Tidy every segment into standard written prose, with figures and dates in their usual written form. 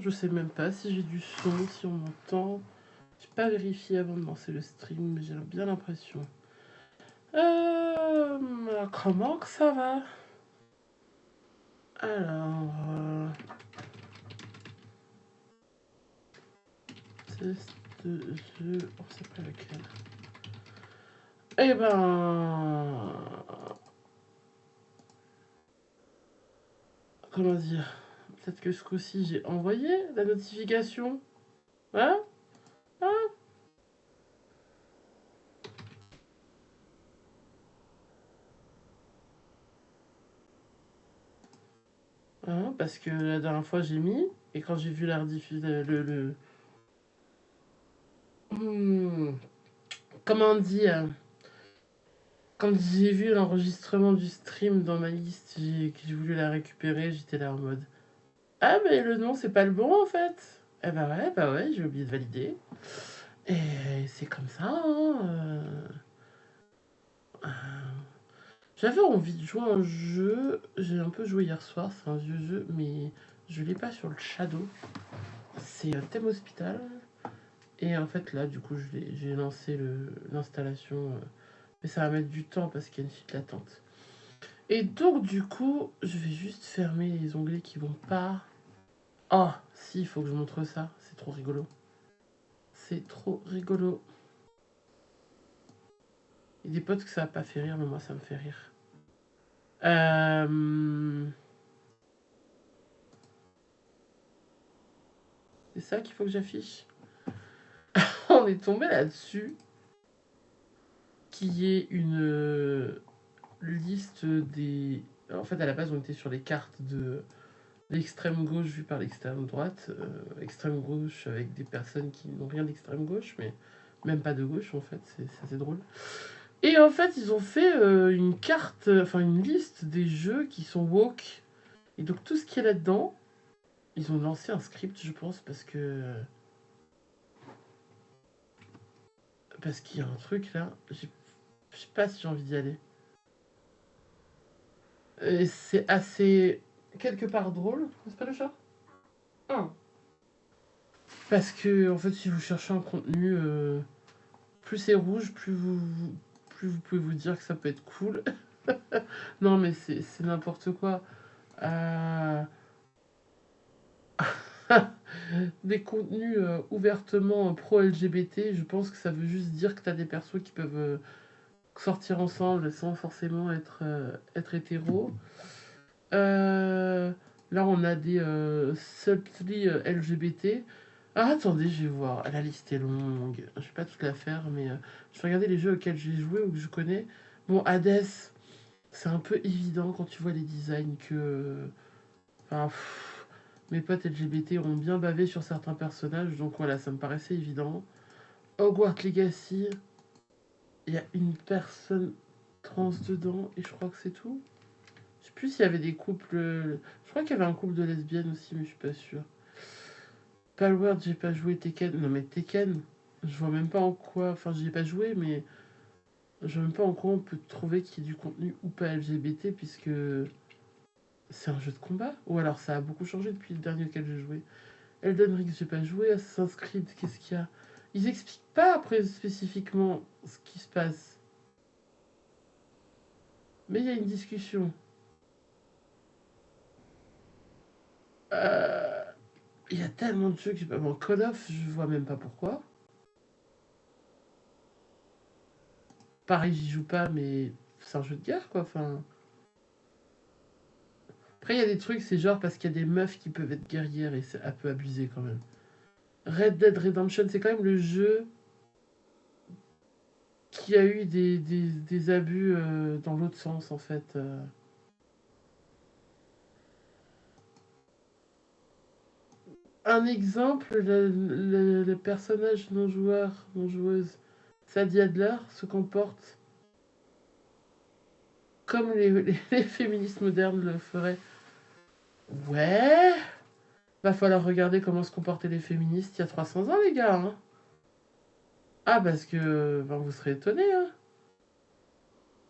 Je sais même pas si j'ai du son, si on m'entend. J'ai pas vérifié avant de lancer le stream, mais j'ai bien l'impression. Comment que ça va? Alors, test de jeu, on sait pas lequel. Eh ben, comment dire? Peut-être que ce coup-ci j'ai envoyé la notification. Hein? Hein? Parce que la dernière fois j'ai mis, et quand j'ai vu la rediffusion, comment on dit? Quand j'ai vu l'enregistrement du stream dans ma liste, que j'ai voulu la récupérer, j'étais là en mode ah, mais le nom c'est pas le bon en fait! Eh bah ouais, j'ai oublié de valider. Et c'est comme ça, hein. Euh, J'avais envie de jouer à un jeu, j'ai un peu joué hier soir, c'est un vieux jeu, mais je l'ai pas sur le Shadow. C'est Thème Hospital. Et en fait, là, du coup, j'ai lancé l'installation. Mais ça va mettre du temps parce qu'il y a une suite latente. Et donc, du coup, je vais juste fermer les onglets qui vont pas. Oh, si, il faut que je montre ça. C'est trop rigolo. C'est trop rigolo. Il y a des potes que ça va pas fait rire, mais moi, ça me fait rire. C'est ça qu'il faut que j'affiche. On est tombé là-dessus. Qui est une liste des. En fait, à la base, on était sur les cartes de l'extrême gauche vue par l'extrême droite, extrême gauche avec des personnes qui n'ont rien d'extrême gauche, mais même pas de gauche en fait, c'est assez drôle. Et en fait, ils ont fait une carte, enfin une liste des jeux qui sont woke. Et donc tout ce qui est là-dedans, ils ont lancé un script, je pense, parce qu'il y a un truc là, je sais pas si j'ai envie d'y aller. Et c'est assez quelque part drôle, n'est-ce pas le chat? Ah. Parce que en fait, si vous cherchez un contenu plus c'est rouge, plus vous pouvez vous dire que ça peut être cool. Non, mais c'est n'importe quoi. Euh, des contenus ouvertement pro-LGBT, je pense que ça veut juste dire que tu as des persos qui peuvent sortir ensemble sans forcément être hétéros. Là, on a des subtly LGBT. Ah, attendez, je vais voir. La liste est longue. Je vais pas toute la faire, mais je vais regarder les jeux auxquels j'ai joué ou que je connais. Bon, Hades, c'est un peu évident quand tu vois les designs que. Enfin, mes potes LGBT ont bien bavé sur certains personnages, donc voilà, ça me paraissait évident. Hogwarts Legacy, il y a une personne trans dedans, et je crois que c'est tout. Je sais plus s'il y avait des couples. Je crois qu'il y avait un couple de lesbiennes aussi, mais je suis pas sûre. Palworld, j'ai pas joué. Tekken. Non, mais Tekken, je vois même pas en quoi. Enfin, j'y ai pas joué, mais je vois même pas en quoi on peut trouver qu'il y ait du contenu ou pas LGBT, puisque c'est un jeu de combat. Ou alors ça a beaucoup changé depuis le dernier auquel j'ai joué. Elden Ring, j'ai pas joué. Assassin's Creed, qu'est-ce qu'il y a? Ils expliquent pas après spécifiquement ce qui se passe. Mais il y a une discussion. Euh, Il y a tellement de jeux que j'ai pas. Bon, Call of, je vois même pas pourquoi. Pareil, j'y joue pas, mais c'est un jeu de guerre, quoi. Enfin. Après, il y a des trucs, c'est genre parce qu'il y a des meufs qui peuvent être guerrières et c'est un peu abusé quand même. Red Dead Redemption, c'est quand même le jeu qui a eu des abus dans l'autre sens, en fait. Un exemple, le personnage non-joueur, non-joueuse, Sadie Adler, se comporte comme les féministes modernes le feraient. Ouais, va falloir regarder comment se comportaient les féministes il y a 300 ans, les gars. Hein. Ah, parce que ben, vous serez étonnés. Hein.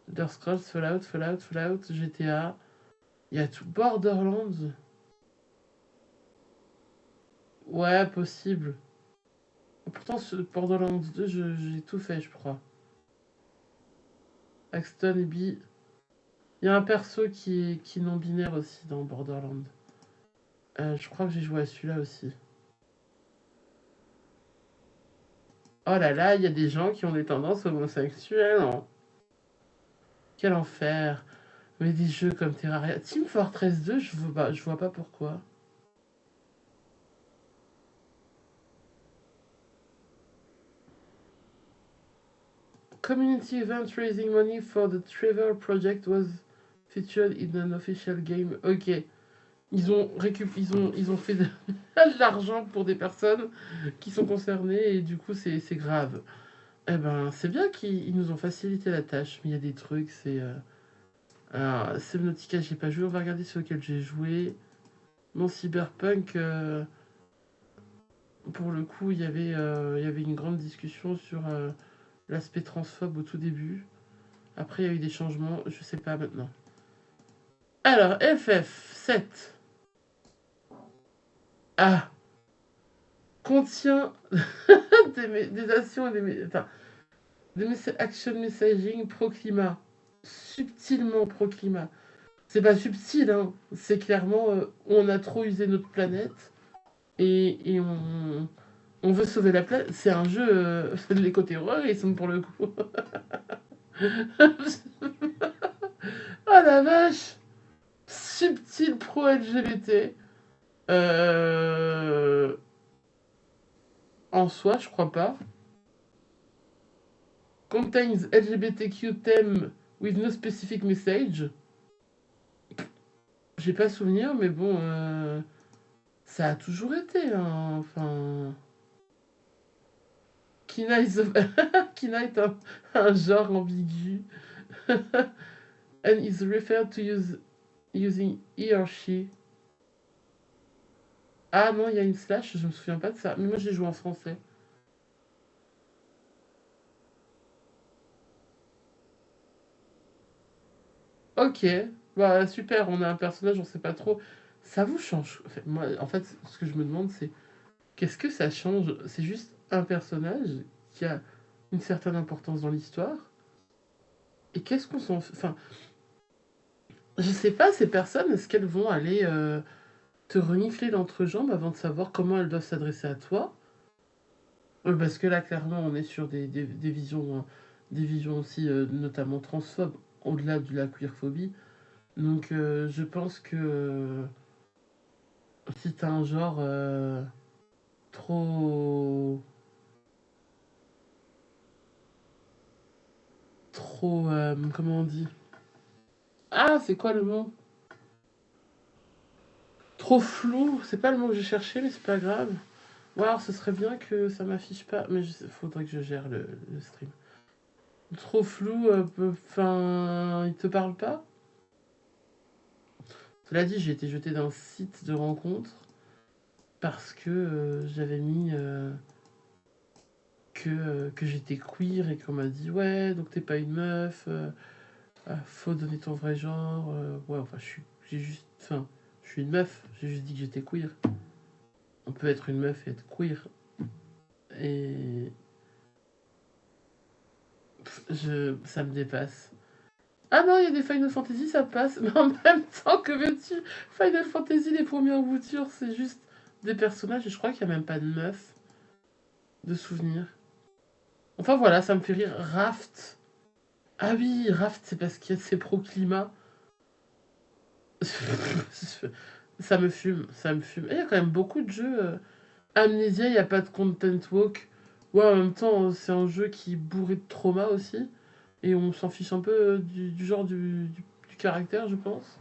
Elder Scrolls, Fallout, GTA. Il y a tout. Borderlands. Ouais, possible. Pourtant, ce Borderlands 2, j'ai tout fait, je crois. Axton et B. Il y a un perso qui est non-binaire aussi dans Borderlands. Je crois que j'ai joué à celui-là aussi. Oh là là, il y a des gens qui ont des tendances homosexuelles, hein. Quel enfer. Mais des jeux comme Terraria. Team Fortress 2, je vois pas pourquoi. Community event raising money for the Trevor Project was featured in an official game. Ok. Ils ont fait de, de l'argent pour des personnes qui sont concernées et du coup c'est grave. Eh ben c'est bien qu'ils nous ont facilité la tâche, mais il y a des trucs, c'est... Alors, Subnautica, j'ai pas joué, on va regarder sur lequel j'ai joué. Mon Cyberpunk, pour le coup, il y avait une grande discussion sur l'aspect transphobe au tout début. Après, il y a eu des changements, je sais pas maintenant. Alors, FF7. Ah, contient des actions et enfin, action messaging pro-climat. Subtilement pro-climat. C'est pas subtil, hein. C'est clairement, on a trop usé notre planète et on veut sauver la planète. C'est un jeu, les côtés horreur, ils sont pour le coup. Ah la vache! Subtil pro-LGBT. Euh, En soi, je crois pas. Contains LGBTQ theme with no specific message. J'ai pas souvenir, mais bon, ça a toujours été, hein. Enfin, Kina, Kina est un genre ambigu. And is referred to using he or she. Ah non, il y a une slash, je me souviens pas de ça. Mais moi, j'ai joué en français. Ok, bah super, on a un personnage, on sait pas trop. Ça vous change? Moi, en fait, ce que je me demande, c'est qu'est-ce que ça change? C'est juste un personnage qui a une certaine importance dans l'histoire. Et qu'est-ce qu'on s'en fait? Enfin, je sais pas, ces personnes, est-ce qu'elles vont aller te renifler l'entrejambe avant de savoir comment elles doivent s'adresser à toi? Parce que là, clairement, on est sur des visions aussi, notamment transphobes, au-delà de la queerphobie. Donc, je pense que si t'as un genre trop, trop, comment on dit? Ah, c'est quoi le mot? Trop flou, c'est pas le mot que j'ai cherché, mais c'est pas grave. Waouh, ce serait bien que ça m'affiche pas, mais il faudrait que je gère le stream. Trop flou, enfin, il te parle pas? Cela dit, j'ai été jeté d'un site de rencontre parce que j'avais mis que j'étais queer et qu'on m'a dit ouais, donc t'es pas une meuf, faut donner ton vrai genre. Ouais, enfin, j'ai juste, enfin, je suis une meuf, j'ai juste dit que j'étais queer. On peut être une meuf et être queer. Et ça me dépasse. Ah non, il y a des Final Fantasy, ça passe, mais en même temps, que veux-tu? Final Fantasy, les premières boutures, c'est juste des personnages, et je crois qu'il n'y a même pas de meuf de souvenir. Enfin voilà, ça me fait rire. Raft. Ah oui, Raft, c'est parce qu'il y a c'est pro-climat. Ça me fume, ça me fume. Et il y a quand même beaucoup de jeux. Amnesia, il n'y a pas de content walk. Ouais, en même temps, c'est un jeu qui est bourré de trauma aussi. Et on s'en fiche un peu du genre du caractère, je pense.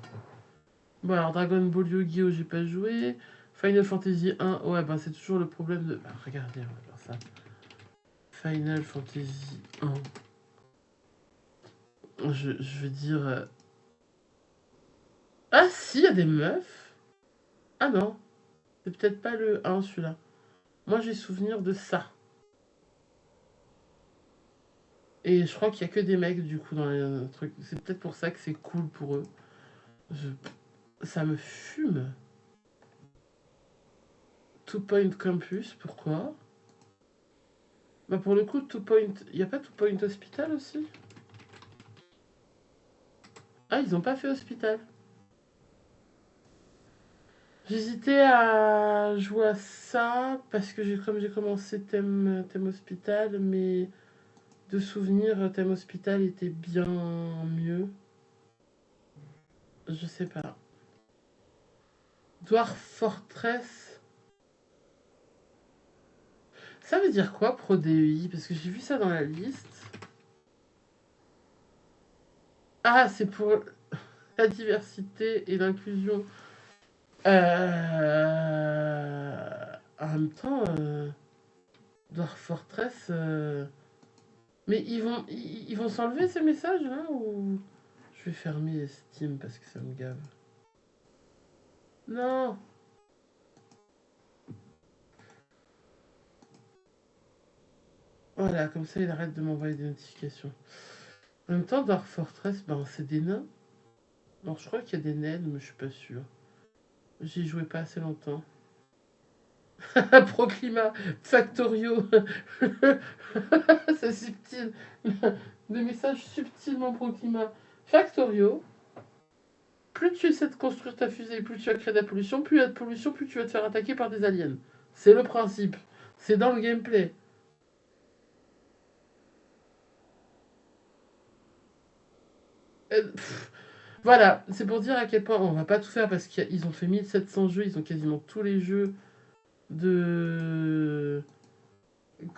Bon, alors Dragon Ball Yu-Gi-Oh! J'ai pas joué. Final Fantasy 1, ouais, bah c'est toujours le problème de. Bah, regardez, on va faire ça. Final Fantasy 1. Je veux dire. Ah si, il y a des meufs. Ah non, c'est peut-être pas le 1 celui-là. Moi j'ai souvenir de ça. Et je crois qu'il y a que des mecs du coup dans les trucs. C'est peut-être pour ça que c'est cool pour eux. Je- Ça me fume. Two Point Campus, pourquoi? Bah pour le coup, Two Point... Y a pas Two Point Hospital aussi? Ah, ils ont pas fait Hospital. J'hésitais à jouer à ça, parce que comme j'ai commencé thème Hospital, mais de souvenir, thème Hospital était bien mieux. Je sais pas. Dwarf Fortress... Ça veut dire quoi, Pro DEI? Parce que j'ai vu ça dans la liste. Ah, c'est pour la diversité et l'inclusion. En même temps, Dwarf Fortress... Mais ils vont s'enlever ces messages là ou... Je vais fermer Steam parce que ça me gave. Non. Voilà, comme ça il arrête de m'envoyer des notifications. En même temps, Dwarf Fortress, ben, c'est des nains. Alors je crois qu'il y a des naines, mais je suis pas sûr. J'y jouais pas assez longtemps. Proclima, Factorio. C'est subtil. Des messages subtilement Proclima. Factorio. Plus tu essaies de construire ta fusée, plus tu vas créer de la pollution, plus il y a de pollution, plus tu vas te faire attaquer par des aliens. C'est le principe. C'est dans le gameplay. Voilà, c'est pour dire à quel point on va pas tout faire parce qu'ils ont fait 1700 jeux, ils ont quasiment tous les jeux de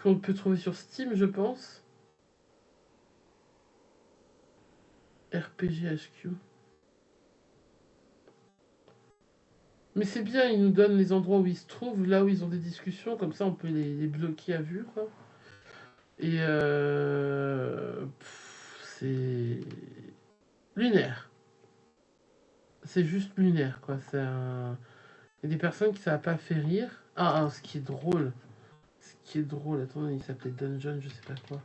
qu'on peut trouver sur Steam, je pense. RPG HQ. Mais c'est bien, ils nous donnent les endroits où ils se trouvent, là où ils ont des discussions, comme ça on peut les bloquer à vue, quoi. Et c'est lunaire. C'est juste lunaire, quoi. Il y a des personnes qui ça n'a pas fait rire. Ce qui est drôle. Ce qui est drôle, attendez, il s'appelait Dungeon, je sais pas quoi.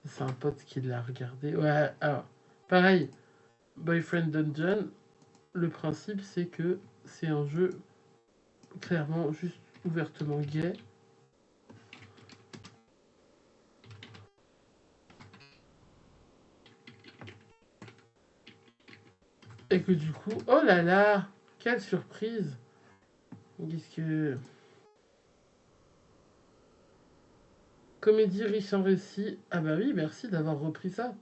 C'est un pote qui l'a regardé. Ouais, alors, pareil, Boyfriend Dungeon, le principe c'est que c'est un jeu clairement juste ouvertement gay. Et que du coup, oh là là, quelle surprise! Qu'est-ce que. Comédie riche en récit. Ah bah oui, merci d'avoir repris ça.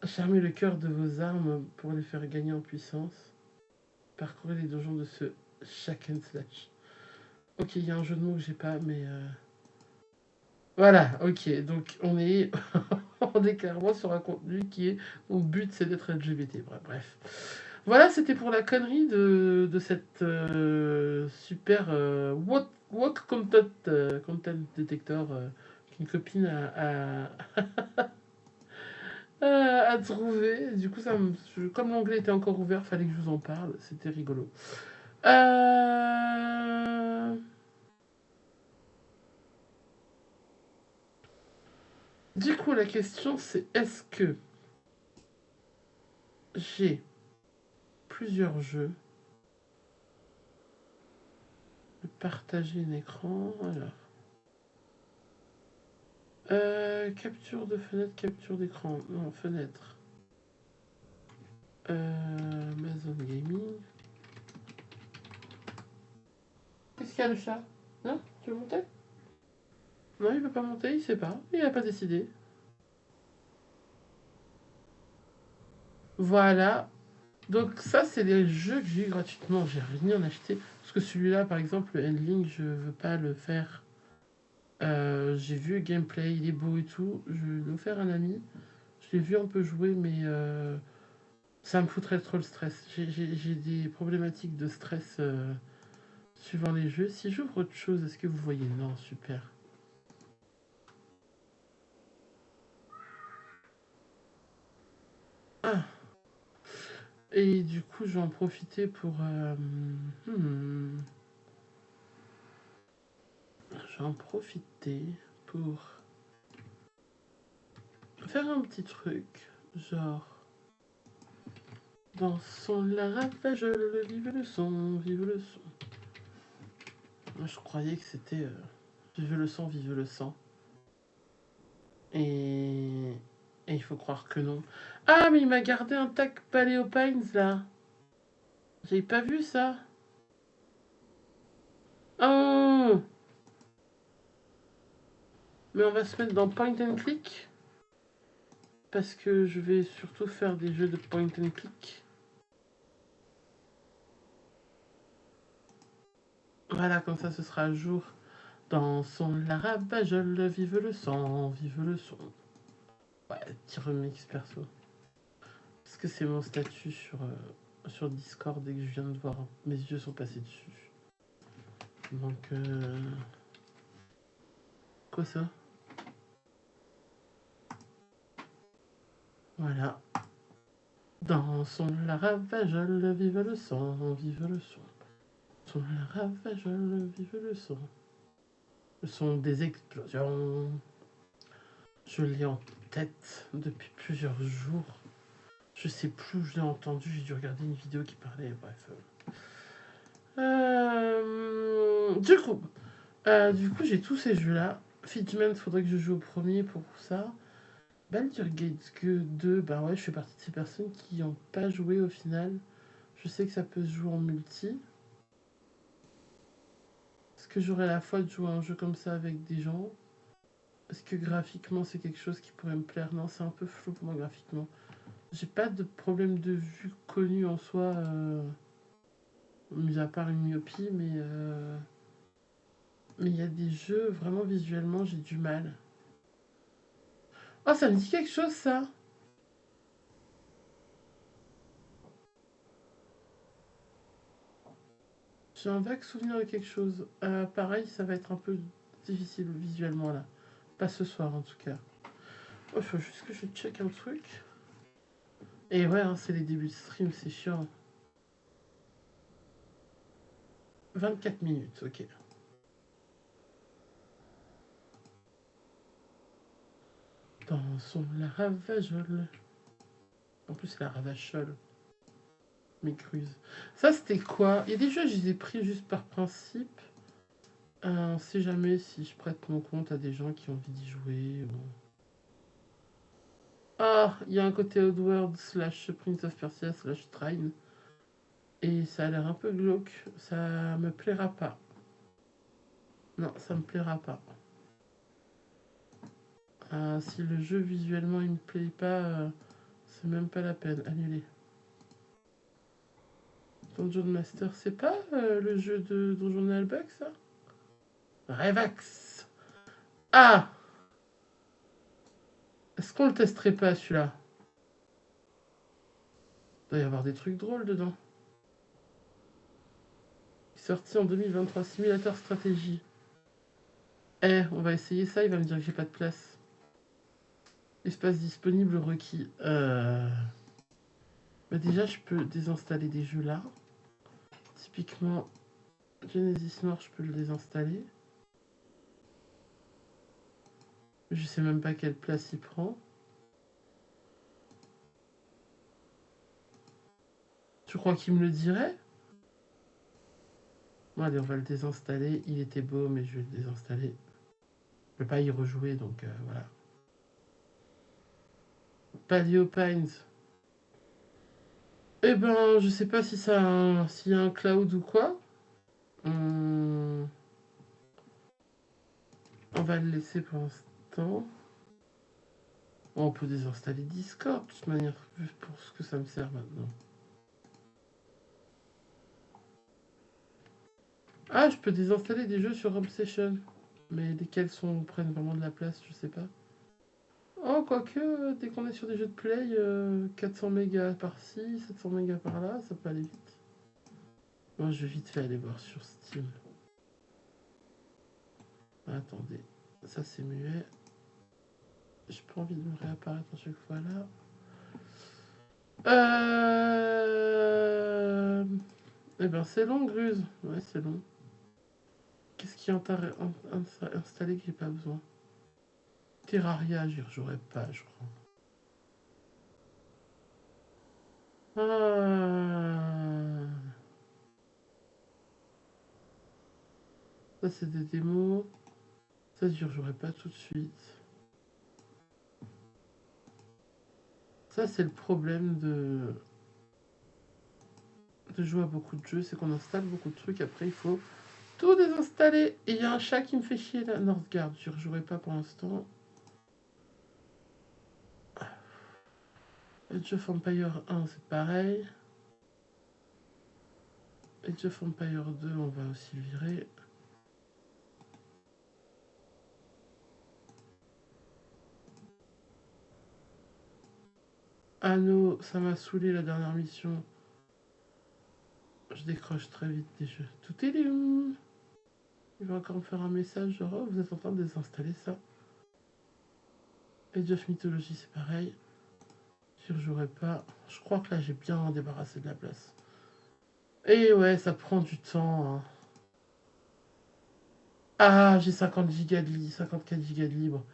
Charmer le cœur de vos armes pour les faire gagner en puissance. Parcourir les donjons de ce Shack and Slash. Ok, il y a un jeu de mots que j'ai pas, mais. Voilà, ok. Donc on est clairement sur un contenu qui est. Mon but c'est d'être LGBT. Bref. Voilà, c'était pour la connerie de cette super walk content, content detector qu'une copine à trouver. Du coup, comme l'onglet était encore ouvert, fallait que je vous en parle. C'était rigolo. Euh, Du coup, la question c'est est-ce que j'ai plusieurs jeux, partager un écran, alors. Capture de fenêtre, capture d'écran. Non, fenêtre. Amazon Gaming. Qu'est-ce qu'il y a le chat? Non? Tu veux monter? Non, il veut pas monter, il sait pas. Il a pas décidé. Voilà. Donc ça, c'est les jeux que j'ai eu gratuitement. J'ai rien acheté. Parce que celui-là, par exemple, le Endling, je veux pas le faire. J'ai vu le gameplay, il est beau et tout. Je l'ai offert à un ami. Je l'ai vu un peu jouer, mais ça me foutrait trop le stress. J'ai des problématiques de stress suivant les jeux. Si j'ouvre autre chose, est-ce que vous voyez? Non, super. Ah, et du coup, je vais en profiter pour... je vais en profiter pour faire un petit truc. Genre... Dansons la ravage, vive le son, vive le son. Moi, je croyais que c'était vive le son, vive le sang. Et... Et il faut croire que non. Ah, mais il m'a gardé un tag Paléopines là. J'avais pas vu ça. Oh, mais on va se mettre dans point and click. Parce que je vais surtout faire des jeux de point and click. Voilà, comme ça ce sera à jour. Dansons la ravagole, vive le sang, vive le son. Ouais, petit remix perso. Parce que c'est mon statut sur Discord et que je viens de voir. Mes yeux sont passés dessus. Donc, quoi ça? Voilà. Dansons la ravagole, vive le sang, vive le son. Dansons la ravagole, vive le son. Le son des explosions. Je l'ai en tête depuis plusieurs jours. Je sais plus où je l'ai entendu, j'ai dû regarder une vidéo qui parlait, bref. Du coup, j'ai tous ces jeux-là. Fitment, faudrait que je joue au premier pour ça. Baldur's Gate 2, bah ouais, je fais partie de ces personnes qui n'ont pas joué au final. Je sais que ça peut se jouer en multi. Est-ce que j'aurais la foi de jouer à un jeu comme ça avec des gens? Est-ce que graphiquement c'est quelque chose qui pourrait me plaire? Non, c'est un peu flou pour moi graphiquement. J'ai pas de problème de vue connu en soi, mis à part une myopie, mais il y a des jeux vraiment visuellement j'ai du mal. Oh, ça me dit quelque chose ça. J'ai un vague souvenir de quelque chose. Pareil, ça va être un peu difficile visuellement là. Pas ce soir en tout cas. Oh, il faut juste que je check un truc. Et ouais, hein, c'est les débuts de stream, c'est chiant. 24 minutes, ok. Dansons la ravagole. En plus, c'est la ravachole. Mes crues. Ça, c'était quoi? Il y a des jeux, je les ai pris juste par principe. On sait jamais si je prête mon compte à des gens qui ont envie d'y jouer. Ah, il y a un côté Oddworld slash Prince of Persia slash Trine. Et ça a l'air un peu glauque. Ça me plaira pas. Non, ça me plaira pas. Si le jeu visuellement il me plaît pas, c'est même pas la peine. Annulé. Dungeon Master, c'est pas le jeu de Donjon Albuck, ça? Revax. Ah, est-ce qu'on le testerait pas celui-là? Il doit y avoir des trucs drôles dedans. Sorti en 2023, simulateur stratégie. On va essayer ça, il va me dire que j'ai pas de place. Espace disponible requis. Bah déjà, je peux désinstaller des jeux là. Typiquement, Genesis Noir, je peux le désinstaller. Je sais même pas quelle place il prend. Tu crois qu'il me le dirait? Bon, allez, on va le désinstaller. Il était beau, mais je vais le désinstaller. Je peux pas y rejouer, donc voilà. Paleo Pines. Eh ben, je sais pas si s'il y a un cloud ou quoi. On va le laisser pour l'instant. On peut désinstaller Discord, de toute manière, pour ce que ça me sert maintenant. Ah, je peux désinstaller des jeux sur Obsession. Mais lesquels prennent vraiment de la place, je sais pas. Oh, quoique, dès qu'on est sur des jeux de play, 400 mégas par-ci, 700 mégas par-là, ça peut aller vite. Moi, je vais vite fait aller voir sur Steam. Attendez, ça c'est muet. J'ai pas envie de me réapparaître à chaque fois là. Eh ben, c'est long, Gruse. Ouais, c'est long. Qu'est-ce qui est installé que j'ai pas besoin? Terraria, j'y rejouerai pas, je crois. Ah. Ça, c'est des démos. Ça, je jouerai pas tout de suite. Ça, c'est le problème de jouer à beaucoup de jeux, c'est qu'on installe beaucoup de trucs, après il faut tout désinstaller. Et il y a un chat qui me fait chier là. Northgard, je ne rejouerai pas pour l'instant. Age of Empire 1, c'est pareil. Age of Empire 2, on va aussi le virer. Anno, ça m'a saoulé la dernière mission. Je décroche très vite des jeux. Tout est où? Il va encore me faire un message genre oh, vous êtes en train de désinstaller ça. Age of Mythology, c'est pareil. Je rejouerai pas. Je crois que là j'ai bien débarrassé de la place. Et ouais, ça prend du temps. Hein. Ah, j'ai 50 gigas de libre, 54 gigas de libre.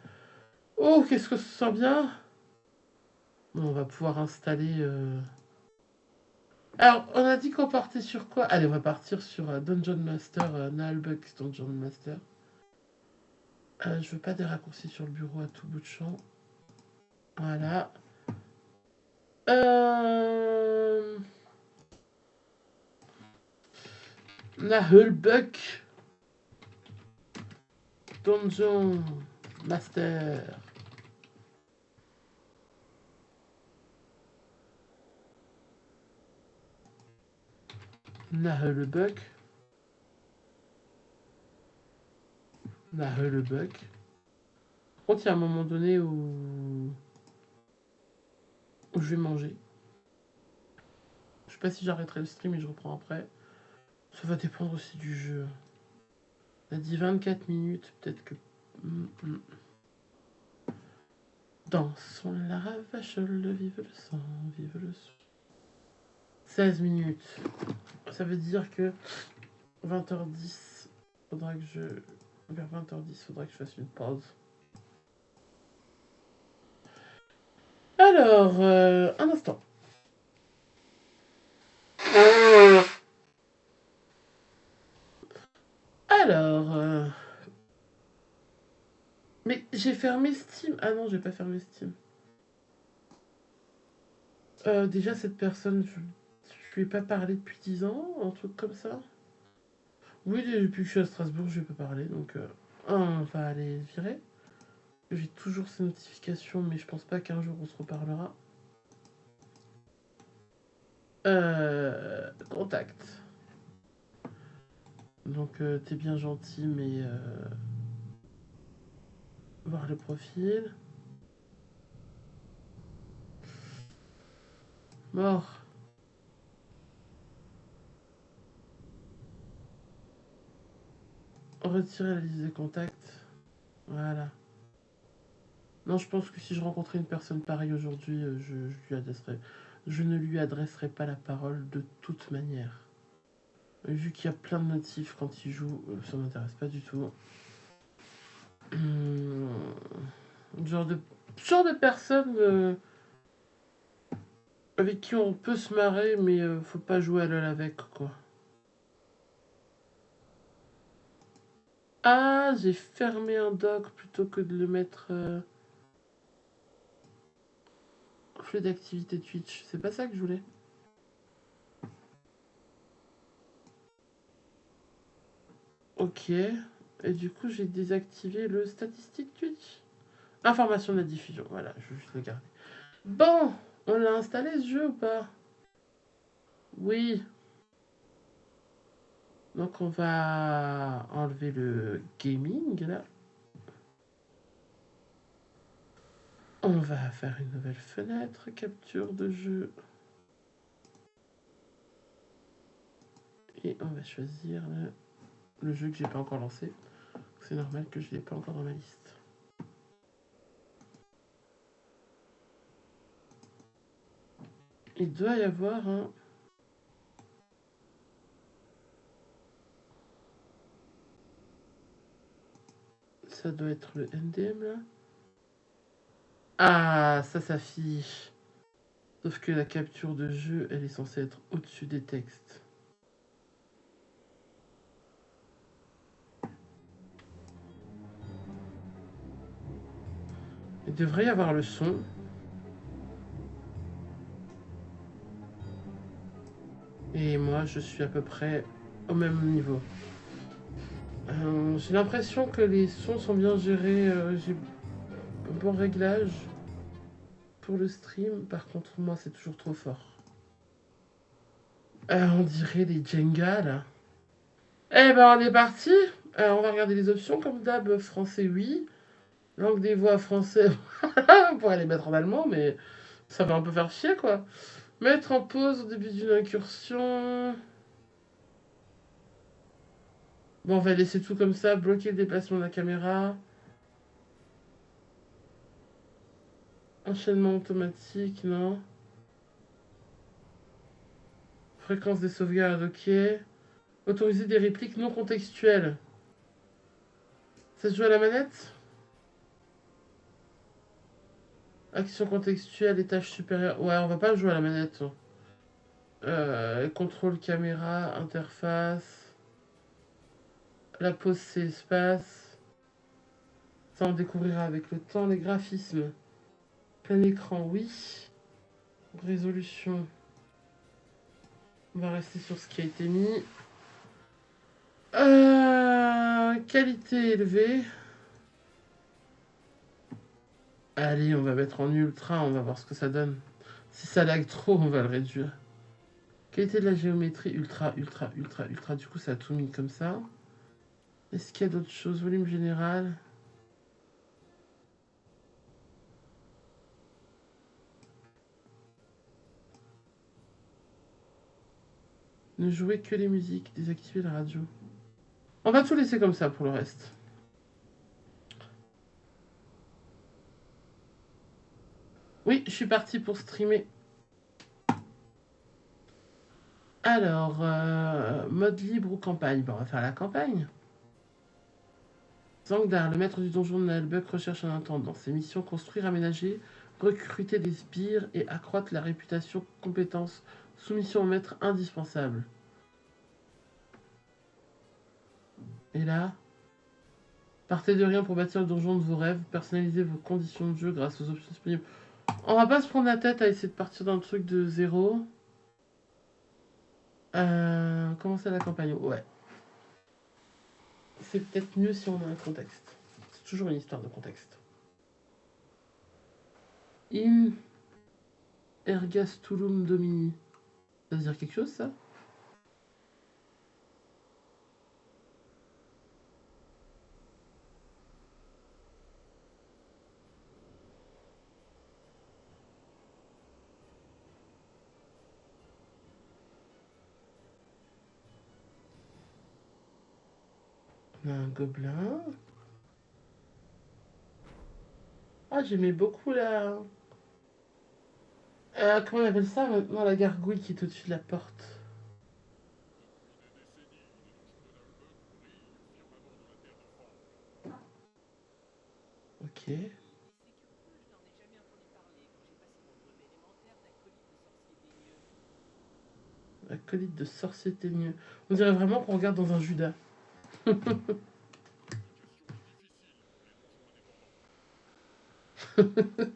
Oh, qu'est-ce que ça sent bien. Bon, on va pouvoir installer. Alors, on a dit qu'on partait sur quoi? Allez, on va partir sur Dungeon Master, Nalbuck Dungeon Master. Je veux pas des raccourcis sur le bureau à tout bout de champ. Voilà. Euh... Nahulbuck Dungeon Master. Nahulbuck. Nahulbuck. Par contre, il y a un moment donné où je vais manger. Je sais pas si j'arrêterai le stream et je reprends après. Ça va dépendre aussi du jeu. On a dit 24 minutes, peut-être que. Dansons la ravachole, vive le sang, vive le sang. 16 minutes. Ça veut dire que 20h10, faudra que je. Vers 20h10, faudra que je fasse une pause. Alors, un instant. Alors. Mais j'ai fermé Steam. Ah non, j'ai pas fermé Steam. Déjà, cette personne, je lui ai pas parlé depuis 10 ans, un truc comme ça. Oui, depuis que je suis à Strasbourg, je lui ai pas parlé, donc on va aller virer. J'ai toujours ces notifications, mais je pense pas qu'un jour on se reparlera. Contact. Donc t'es bien gentil, mais voir le profil. Mort. Retirer la liste des contacts. Voilà. Non, je pense que si je rencontrais une personne pareille aujourd'hui, je ne lui adresserai pas la parole de toute manière. Vu qu'il y a plein de notifs quand il joue, ça m'intéresse pas du tout. Hum, genre de personne avec qui on peut se marrer, mais faut pas jouer à LOL avec, quoi. Ah, j'ai fermé un doc plutôt que de le mettre flux d'activité Twitch. C'est pas ça que je voulais. Ok. Et du coup, j'ai désactivé le statistique Twitch. Information de la diffusion. Voilà, je vais juste le garder. Bon, on l'a installé ce jeu ou pas? Oui. Donc on va enlever le gaming là. On va faire une nouvelle fenêtre, capture de jeu. Et on va choisir le jeu que j'ai pas encore lancé. C'est normal que je l'ai pas encore dans ma liste. Il doit y avoir un. Ça doit être le NDM là. Ah, ça s'affiche. Sauf que la capture de jeu, elle est censée être au-dessus des textes. Il devrait y avoir le son. Et moi, je suis à peu près au même niveau. J'ai l'impression que les sons sont bien gérés. J'ai un bon réglage pour le stream. Par contre, moi, c'est toujours trop fort. On dirait des Jenga, là. Eh ben, on est parti. On va regarder les options. Comme d'hab, français, oui. Langue des voix, français. On pourrait les mettre en allemand, mais ça va un peu faire chier, quoi. Mettre en pause au début d'une incursion. Bon, on va laisser tout comme ça. Bloquer le déplacement de la caméra. Enchaînement automatique, non. Fréquence des sauvegardes, ok. Autoriser des répliques non contextuelles. Ça se joue à la manette. Action contextuelle, étage supérieur. Ouais, on va pas jouer à la manette. Contrôle caméra, interface. La pause, c'est espace. Ça, on découvrira avec le temps. Les graphismes. Plein écran, oui. Résolution. On va rester sur ce qui a été mis. Qualité élevée. Allez, on va mettre en ultra, on va voir ce que ça donne. Si ça lag trop, on va le réduire. Qualité de la géométrie, ultra, ultra, ultra, ultra. Du coup, ça a tout mis comme ça. Est-ce qu'il y a d'autres choses? Volume général. Ne jouez que les musiques, désactivez la radio. On va tout laisser comme ça pour le reste. Oui, je suis partie pour streamer. Alors, mode libre ou campagne? Bon, on va faire la campagne. Zangdar, le maître du donjon de Nalbuck, recherche un intendant. Ses missions: construire, aménager, recruter des sbires et accroître la réputation, compétences. Soumission au maître indispensable. Et là, partez de rien pour bâtir le donjon de vos rêves, personnalisez vos conditions de jeu grâce aux options disponibles. On va pas se prendre la tête à essayer de partir d'un truc de zéro. Commencer la campagne, ouais. C'est peut-être mieux si on a un contexte. C'est toujours une histoire de contexte. In Ergastulum Domini. Ça veut dire quelque chose, ça? On a un gobelin. Ah, j'aimais beaucoup la... comment on appelle ça maintenant, la gargouille qui est au-dessus de la porte? Ok. Acolyte de sorcier teigneux. On dirait vraiment qu'on regarde dans un Judas.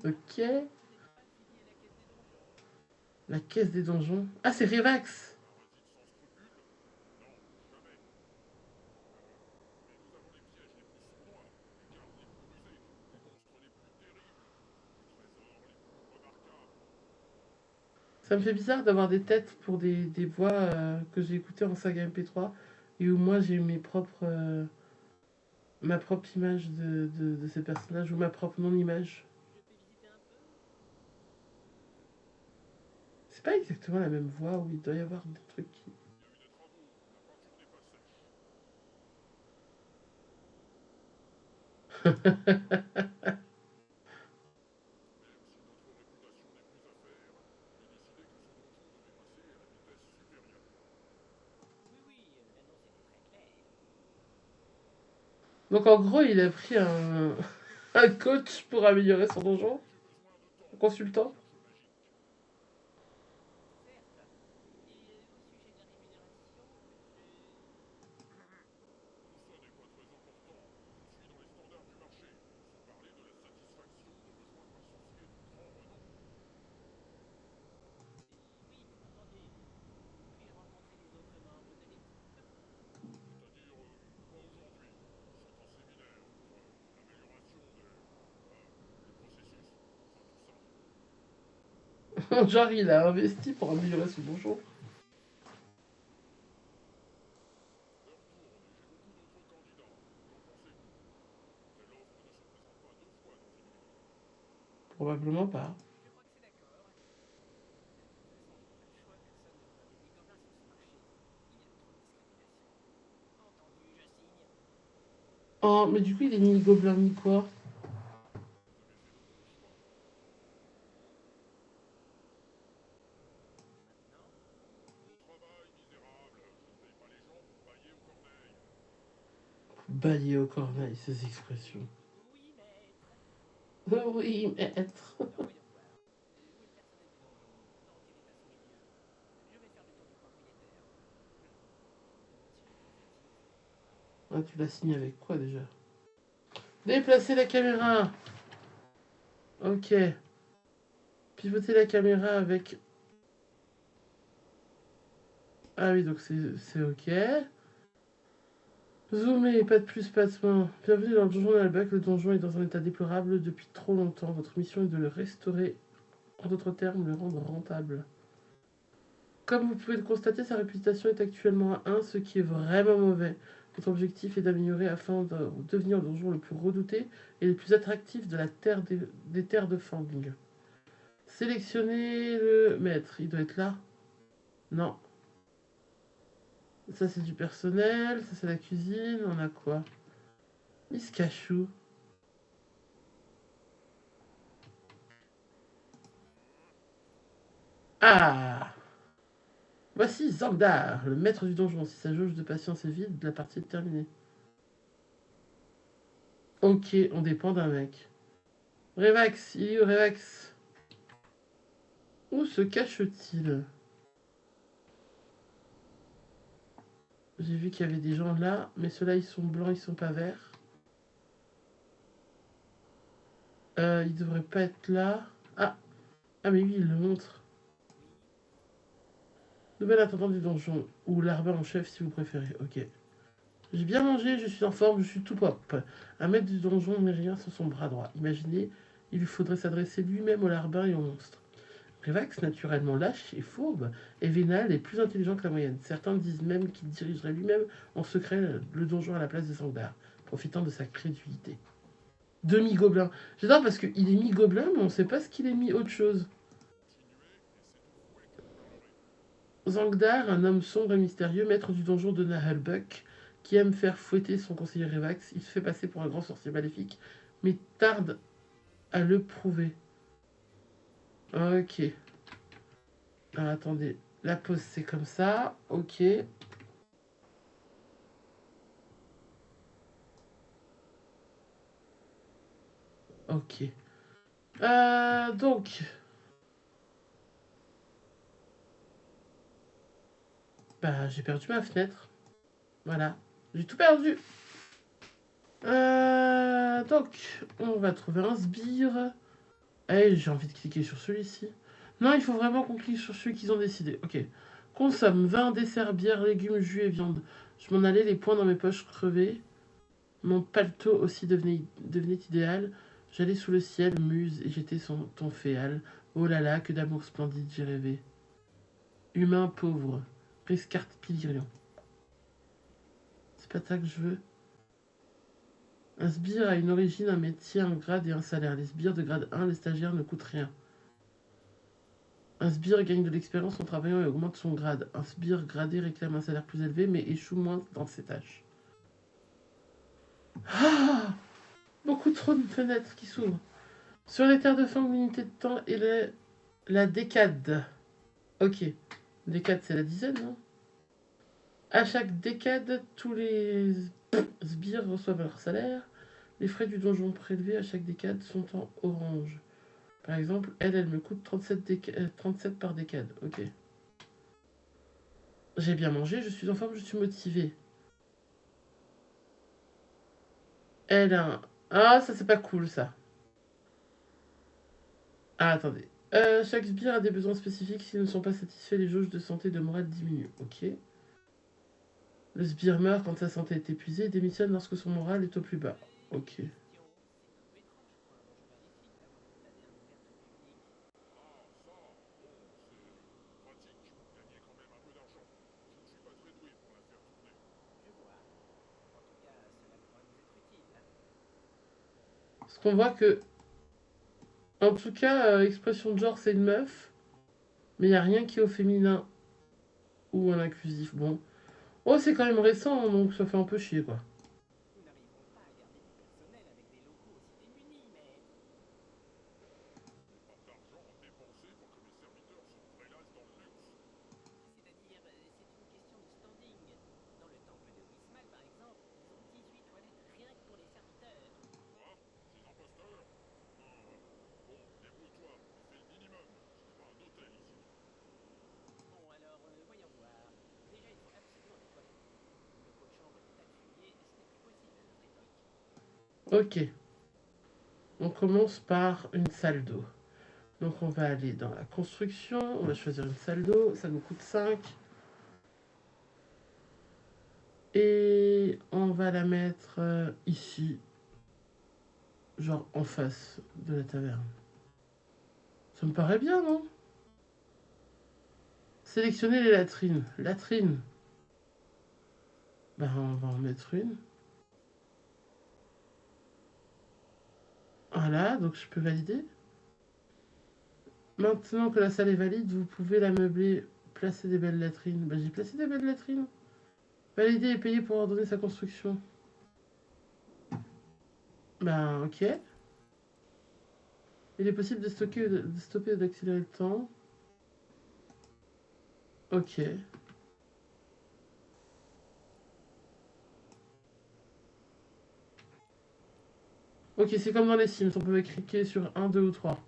Ok. La caisse des donjons. Ah, c'est Revax. Ça me fait bizarre d'avoir des têtes pour des voix que j'ai écoutées en saga MP3 et où moi j'ai mes propres, ma propre image de ces personnages ou ma propre non-image. C'est pas exactement la même voix où il doit y avoir des trucs qui... Donc en gros, il a pris un, un coach pour améliorer son donjon, un consultant. Genre, il a investi pour améliorer ce donjon. Probablement pas. Oh, mais du coup, il est ni gobelin ni quoi. Bailler au corneille, ces expressions. Oui, maître. Ah, tu l'as signé avec quoi déjà? Déplacer la caméra. Ok. Pivoter la caméra avec. Ah oui, donc c'est ok. Zoomer, pas de plus, pas de moins. Bienvenue dans le donjon d'Albac. Le donjon est dans un état déplorable depuis trop longtemps. Votre mission est de le restaurer. En d'autres termes, le rendre rentable. Comme vous pouvez le constater, sa réputation est actuellement à 1, ce qui est vraiment mauvais. Votre objectif est d'améliorer afin de devenir le donjon le plus redouté et le plus attractif de la terre des terres de Fang. Sélectionnez le maître. Il doit être là. Non. Ça, c'est du personnel. Ça, c'est la cuisine. On a quoi? Il se cache où? Ah! Voici Zangdar, le maître du donjon. Si sa jauge de patience est vide, la partie est terminée. Ok, on dépend d'un mec. Revax, il est où Revax? Où se cache-t-il? J'ai vu qu'il y avait des gens là, mais ceux-là ils sont blancs, ils sont pas verts. Ils devraient pas être là. Ah, ah mais oui, il le montre. Nouvel intendant du donjon, ou l'arbin en chef si vous préférez. Ok. J'ai bien mangé, je suis en forme, je suis tout pop. Un maître du donjon n'est rien sans son bras droit. Imaginez, il lui faudrait s'adresser lui-même au larbin et au monstre. Revax, naturellement lâche et fourbe, est vénal et plus intelligent que la moyenne. Certains disent même qu'il dirigerait lui-même en secret le donjon à la place de Sangdar, profitant de sa crédulité. Demi-gobelin. J'adore parce qu'il est mi-gobelin, mais on sait pas ce qu'il est mi-autre chose. Zangdar, un homme sombre et mystérieux, maître du donjon de Nahalbuck, qui aime faire fouetter son conseiller Revax, il se fait passer pour un grand sorcier maléfique, mais tarde à le prouver. Ok. Alors attendez, la pause c'est comme ça. Ok. Ok. Donc, bah j'ai perdu ma fenêtre. Voilà. J'ai tout perdu. Donc, on va trouver un sbire. Eh, j'ai envie de cliquer sur celui-ci. Non, il faut vraiment qu'on clique sur celui qu'ils ont décidé. Ok. Consomme vin, dessert, bière, légumes, jus et viande. Je m'en allais, les poings dans mes poches crevées. Mon paletot aussi devenait idéal. J'allais sous le ciel, muse, et j'étais ton féal. Oh là là, que d'amour splendide j'ai rêvé. Humain pauvre. Riscarte Pilirion. C'est pas ça que je veux. Un sbire a une origine, un métier, un grade et un salaire. Les sbires de grade 1, les stagiaires ne coûtent rien. Un sbire gagne de l'expérience en travaillant et augmente son grade. Un sbire gradé réclame un salaire plus élevé mais échoue moins dans ses tâches. Ah, beaucoup trop de fenêtres qui s'ouvrent. Sur les terres de Fang, l'unité de temps est la décade. Ok. Décade, c'est la dizaine, non? À chaque décade, tous les sbires reçoivent leur salaire. Les frais du donjon prélevés à chaque décade sont en orange. Par exemple, elle me coûte 37 par décade. Ok. J'ai bien mangé, je suis en forme, je suis motivée. Elle a un... Ah, ça c'est pas cool ça. Ah, attendez. Chaque sbire a des besoins spécifiques. S'ils ne sont pas satisfaits, les jauges de santé et de morale diminuent. Ok. Le sbire meurt quand sa santé est épuisée et démissionne lorsque son moral est au plus bas. Ok. Parce qu'on voit que, en tout cas, expression de genre, c'est une meuf. Mais il n'y a rien qui est au féminin ou à l'inclusif. Bon. Oh, c'est quand même récent, donc ça fait un peu chier, quoi. Ok. On commence par une salle d'eau. Donc on va aller dans la construction, on va choisir une salle d'eau, ça nous coûte 5. Et on va la mettre ici, genre en face de la taverne. Ça me paraît bien, non? Sélectionner les latrines. Latrines. Ben on va en mettre une. Voilà, donc je peux valider. Maintenant que la salle est valide, vous pouvez la meubler. Placer des belles latrines. Ben j'ai placé des belles latrines. Valider et payer pour ordonner sa construction. Ben ok. Il est possible de stopper ou d'accélérer le temps. Ok. Ok, c'est comme dans les Sims, on peut cliquer sur un, 2 ou 3.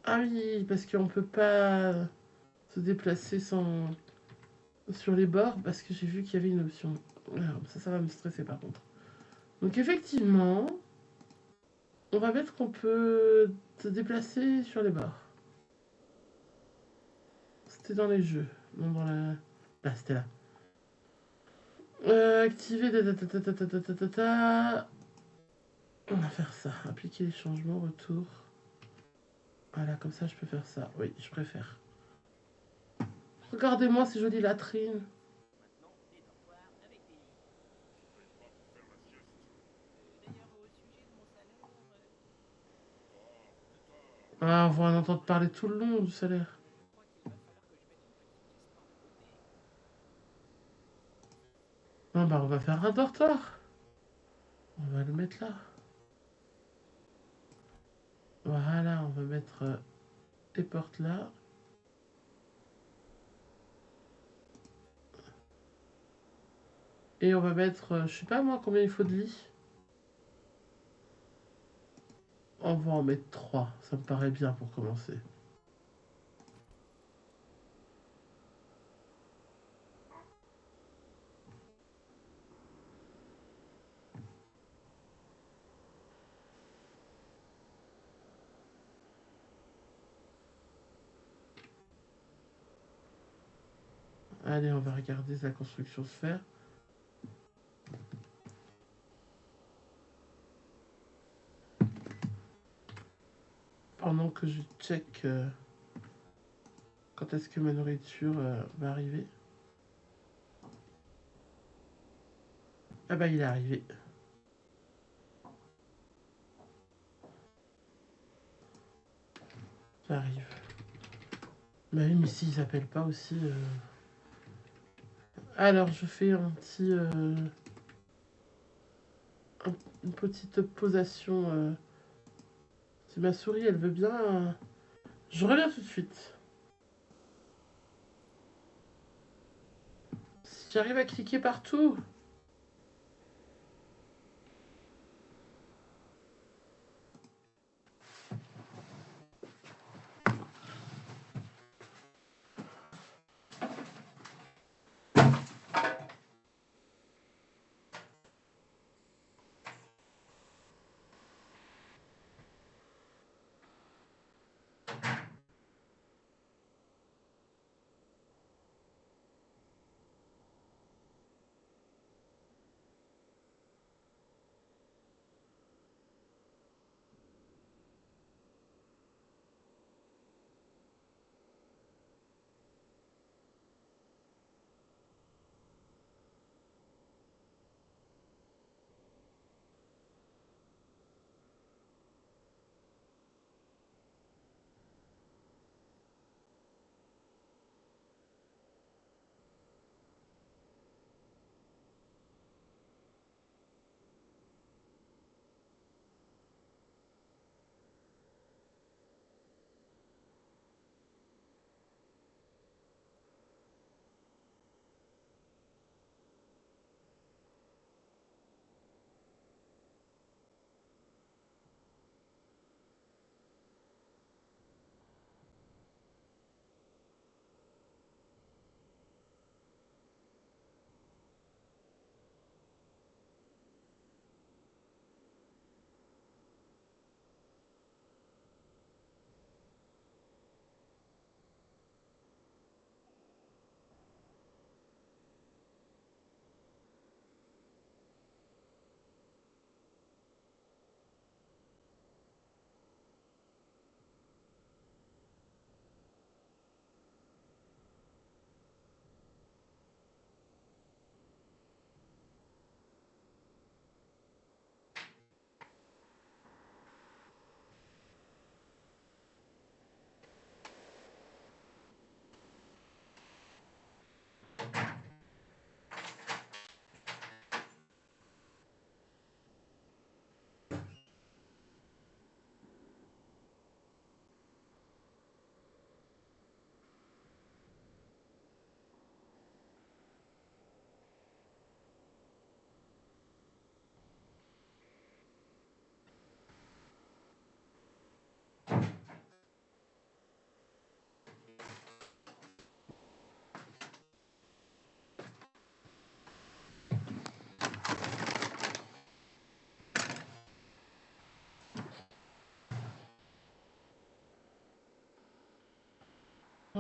Ah oui, parce qu'on peut pas se déplacer sans sur les bords, parce que j'ai vu qu'il y avait une option. Ah, ça va me stresser par contre. Donc effectivement, on va mettre qu'on peut se déplacer sur les bords. C'était dans les jeux, non dans la... Là, c'était là. Activer... On va faire ça. Appliquer les changements, retour. Voilà, comme ça je peux faire ça. Oui, je préfère. Regardez-moi ces jolies latrines. Ah, on va en entendre parler tout le long du salaire. Non, bah on va faire un dortoir. On va le mettre là. Voilà, on va mettre les portes là. Et on va mettre, je sais pas moi combien il faut de lits. On va en mettre 3. Ça me paraît bien pour commencer. Allez, on va regarder la construction se faire. Pendant que je check quand est-ce que ma nourriture va arriver. Ah bah il est arrivé. Ça arrive. Bah oui, mais s'ils s'appellent pas aussi... Alors, je fais un petit... une petite posation. Si ma souris, elle veut bien... Je reviens tout de suite. Si j'arrive à cliquer partout...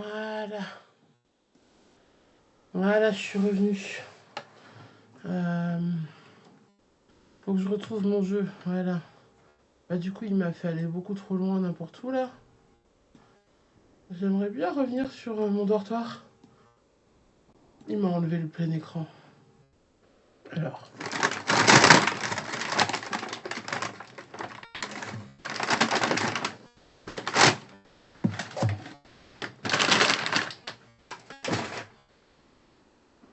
Voilà. Voilà, je suis revenue. Faut que je retrouve mon jeu. Voilà. Bah, du coup, il m'a fait aller beaucoup trop loin, n'importe où là. J'aimerais bien revenir sur mon dortoir. Il m'a enlevé le plein écran. Alors.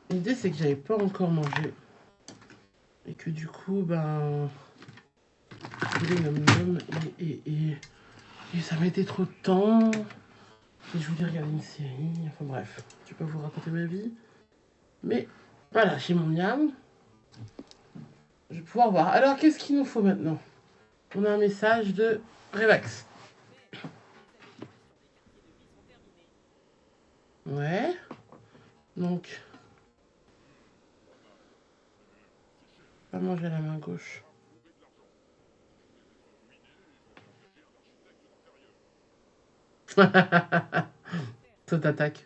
L'idée, c'est que j'avais pas encore mangé. Et que du coup, ben. Je voulais et ça m'a été trop de temps. Et je voulais regarder une série. Enfin bref, je vais pas vous raconter ma vie. Mais voilà, j'ai mon miam. Je vais pouvoir voir. Alors, qu'est-ce qu'il nous faut maintenant? On a un message de Revax. Ouais. Donc, pas manger à la main gauche. Ça t'attaque.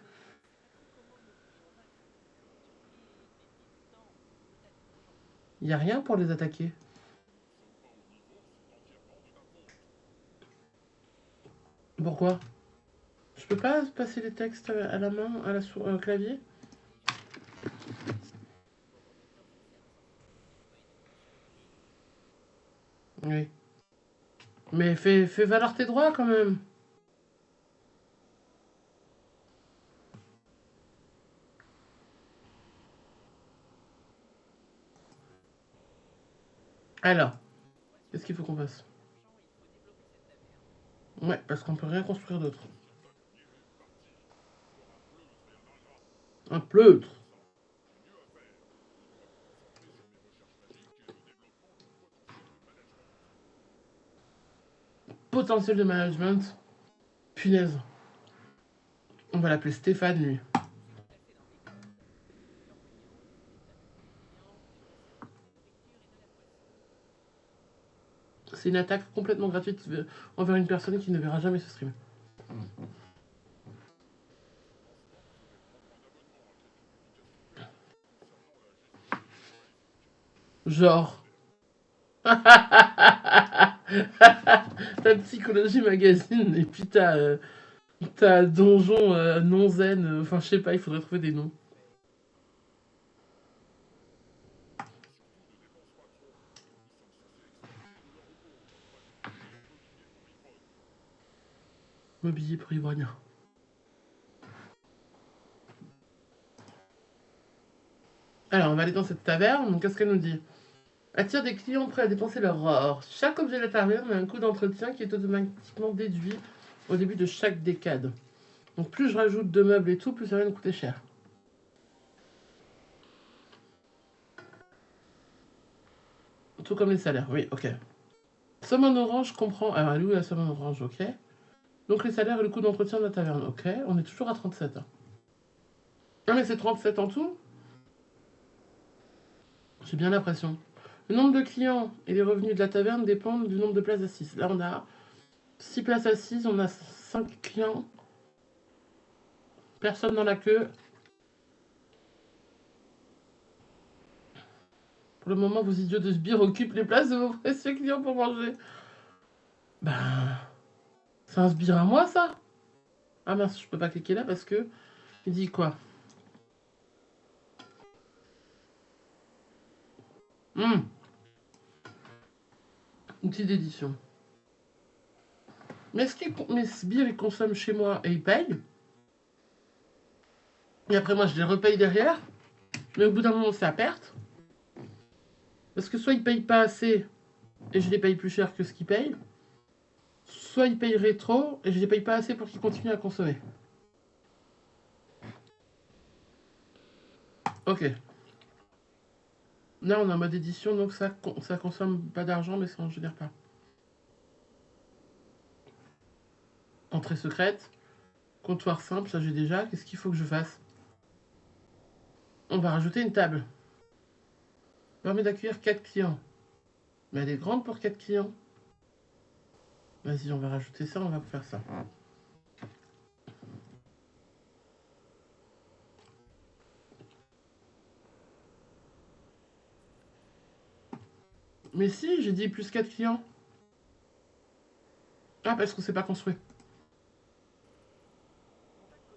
Il n'y a rien pour les attaquer. Pourquoi? Je peux pas passer les textes à la main, au clavier? Oui. Mais fais valoir tes droits quand même. Alors, qu'est-ce qu'il faut qu'on fasse? Ouais, parce qu'on peut rien construire d'autre. Un pleutre. Potentiel de management. Punaise. On va l'appeler Stéphane, lui. C'est une attaque complètement gratuite envers une personne qui ne verra jamais ce stream. Genre. T'as Psychologie Magazine et puis t'as Donjon non zen. Enfin, je sais pas, il faudrait trouver des noms. Mobilier pour Ivoirien. Alors, on va aller dans cette taverne. Donc, qu'est-ce qu'elle nous dit? Attire des clients prêts à dépenser leur or. Chaque objet de la taverne a un coût d'entretien qui est automatiquement déduit au début de chaque décade. Donc, plus je rajoute de meubles et tout, plus ça va nous coûter cher. Tout comme les salaires, oui, ok. Somme en orange comprend. Alors, elle est où la somme en orange, ok. Donc, les salaires et le coût d'entretien de la taverne, ok. On est toujours à 37. Ah, mais c'est 37 en tout? J'ai bien l'impression. Le nombre de clients et les revenus de la taverne dépendent du nombre de places assises. Là, on a 6 places assises, on a 5 clients. Personne dans la queue. Pour le moment, vos idiots de sbires occupent les places de vos précieux clients pour manger. Ben, c'est un sbire à moi, ça? Ah mince, je peux pas cliquer là parce que... Il dit quoi? Outil d'édition. Mais est-ce que mes sbires, ils consomment chez moi et ils payent? Et après, moi, je les repaye derrière? Mais au bout d'un moment, c'est à perte? Parce que soit ils payent pas assez et je les paye plus cher que ce qu'ils payent, soit ils payent rétro et je les paye pas assez pour qu'ils continuent à consommer. Ok. Là, on est en mode édition, donc ça consomme pas d'argent, mais ça en génère pas. Entrée secrète, comptoir simple, ça j'ai déjà. Qu'est-ce qu'il faut que je fasse? On va rajouter une table. Permet d'accueillir 4 clients. Mais elle est grande pour 4 clients. Vas-y, on va rajouter ça, on va faire ça. Mais si, j'ai dit plus 4 clients. Ah, parce qu'on s'est pas construit.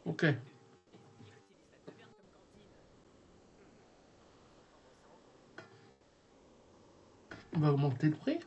Ok. On va augmenter le prix.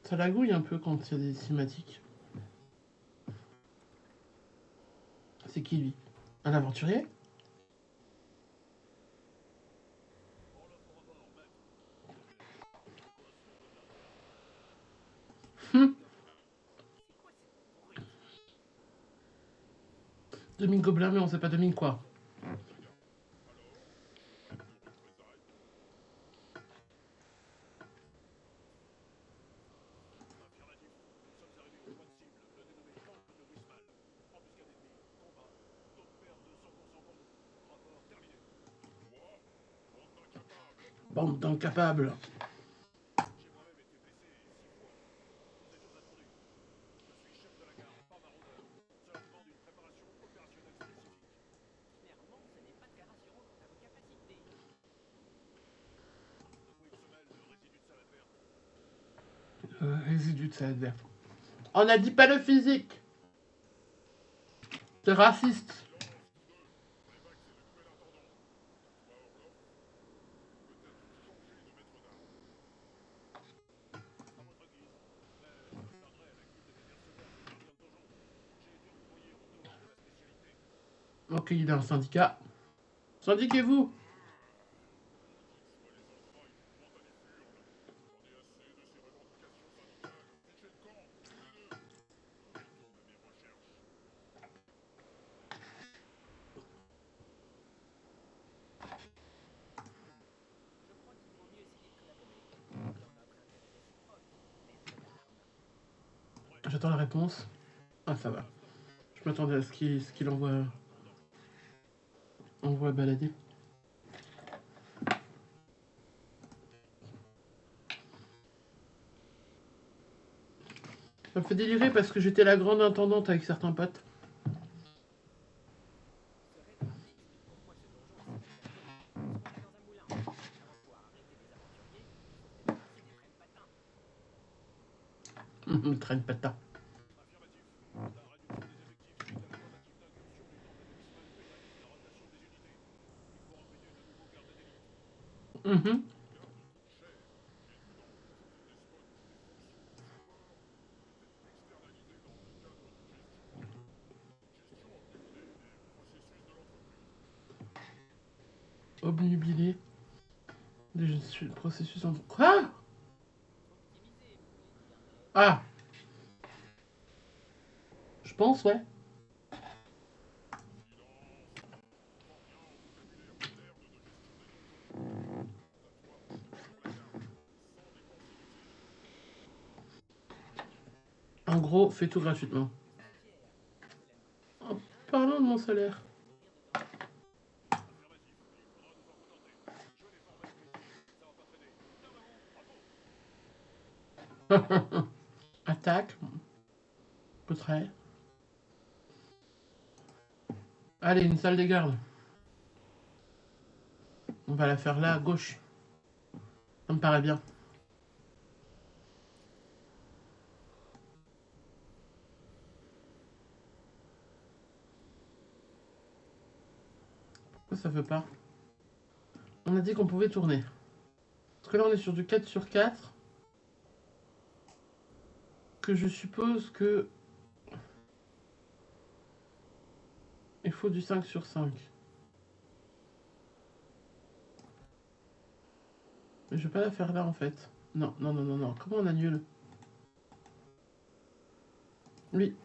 Ça lagouille un peu quand il y a des cinématiques. C'est qui lui? Un aventurier? Demi gobelin, mais on sait pas demi quoi. Bande d'incapables. Résidu de sa adverse. On a dit pas le physique. C'est raciste. Ok, il est un syndicat. Syndiquez-vous. J'attends la réponse. Ah, ça va. Je m'attendais à ce qu'il envoie balader. Ça me fait délirer parce que j'étais la grande intendante avec certains potes. Traîne pas de temps. Obnubilé. Déjà, le processus en... Quoi? Ah, je pense, ouais. En gros, fais tout gratuitement. En parlant de mon salaire. Attaque. Portrait. Allez, une salle des gardes. On va la faire là, à gauche. Ça me paraît bien. Pourquoi ça veut pas? On a dit qu'on pouvait tourner. Parce que là, on est sur du 4/4. Que je suppose que... Il faut du 5/5. Mais je vais pas la faire là, en fait. Non, non, non, non, non. Comment on annule? Oui.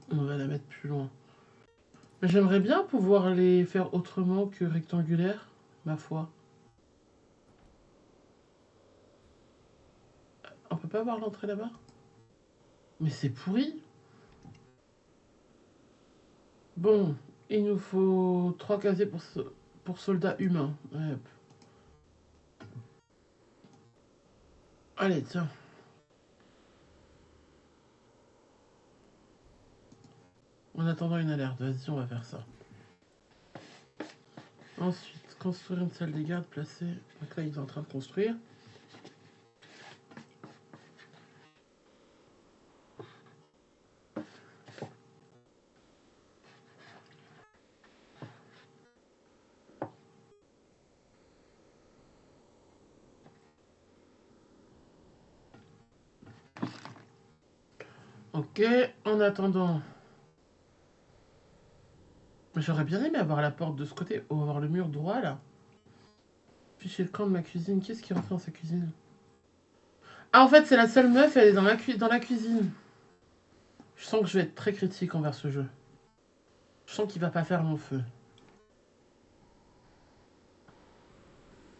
On va la mettre plus loin. Mais j'aimerais bien pouvoir les faire autrement que rectangulaire, ma foi. pas voir l'entrée là-bas? Mais c'est pourri. Bon, il nous faut 3 casiers pour soldats humains. Ouais. Allez, tiens. En attendant une alerte, vas-y, on va faire ça. Ensuite, construire une salle des gardes placée. Donc là, ils sont en train de construire. Ok, en attendant. J'aurais bien aimé avoir la porte de ce côté, ou avoir le mur droit là. Puis chez le camp de ma cuisine, qui est-ce qui est rentré dans sa cuisine? Ah, en fait, c'est la seule meuf, elle est dans la cuisine. Je sens que je vais être très critique envers ce jeu. Je sens qu'il va pas faire long feu.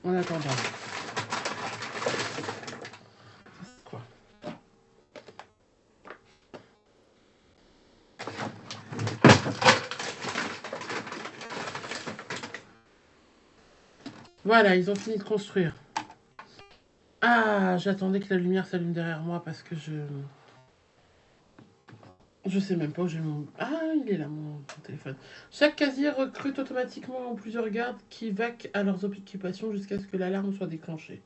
En attendant. C'est quoi? Voilà, ils ont fini de construire. Ah, j'attendais que la lumière s'allume derrière moi parce que je... Je sais même pas où j'ai mon... Ah, il est là, mon téléphone. Chaque casier recrute automatiquement plusieurs gardes qui vaquent à leurs occupations jusqu'à ce que l'alarme soit déclenchée.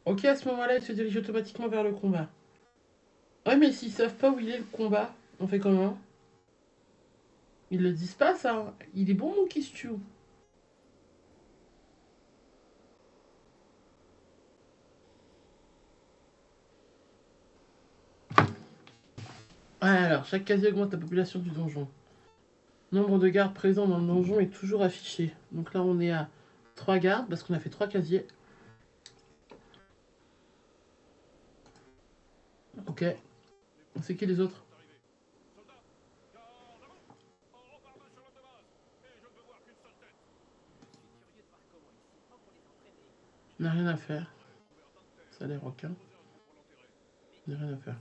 Ok, à ce moment-là, ils se dirigent automatiquement vers le combat. Ouais, mais s'ils savent pas où il est le combat, on fait comment? Ils le disent pas, ça. Il est bon, mon Kistu. Alors, chaque casier augmente la population du donjon. Nombre de gardes présents dans le donjon est toujours affiché. Donc là, on est à 3 gardes parce qu'on a fait 3 casiers. Ok. C'est qui les autres? On n'a rien à faire. Ça a l'air aucun. On n'a rien à faire.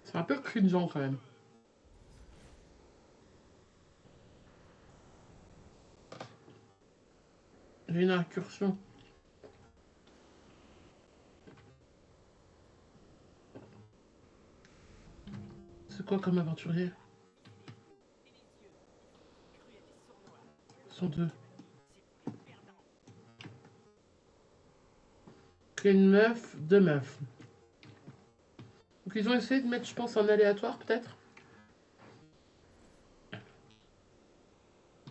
C'est un peu cringeant quand même. J'ai une incursion. C'est quoi comme aventurier? Ils sont deux. Qu'il y a une meuf, deux meufs. Donc ils ont essayé de mettre, je pense, un aléatoire peut-être.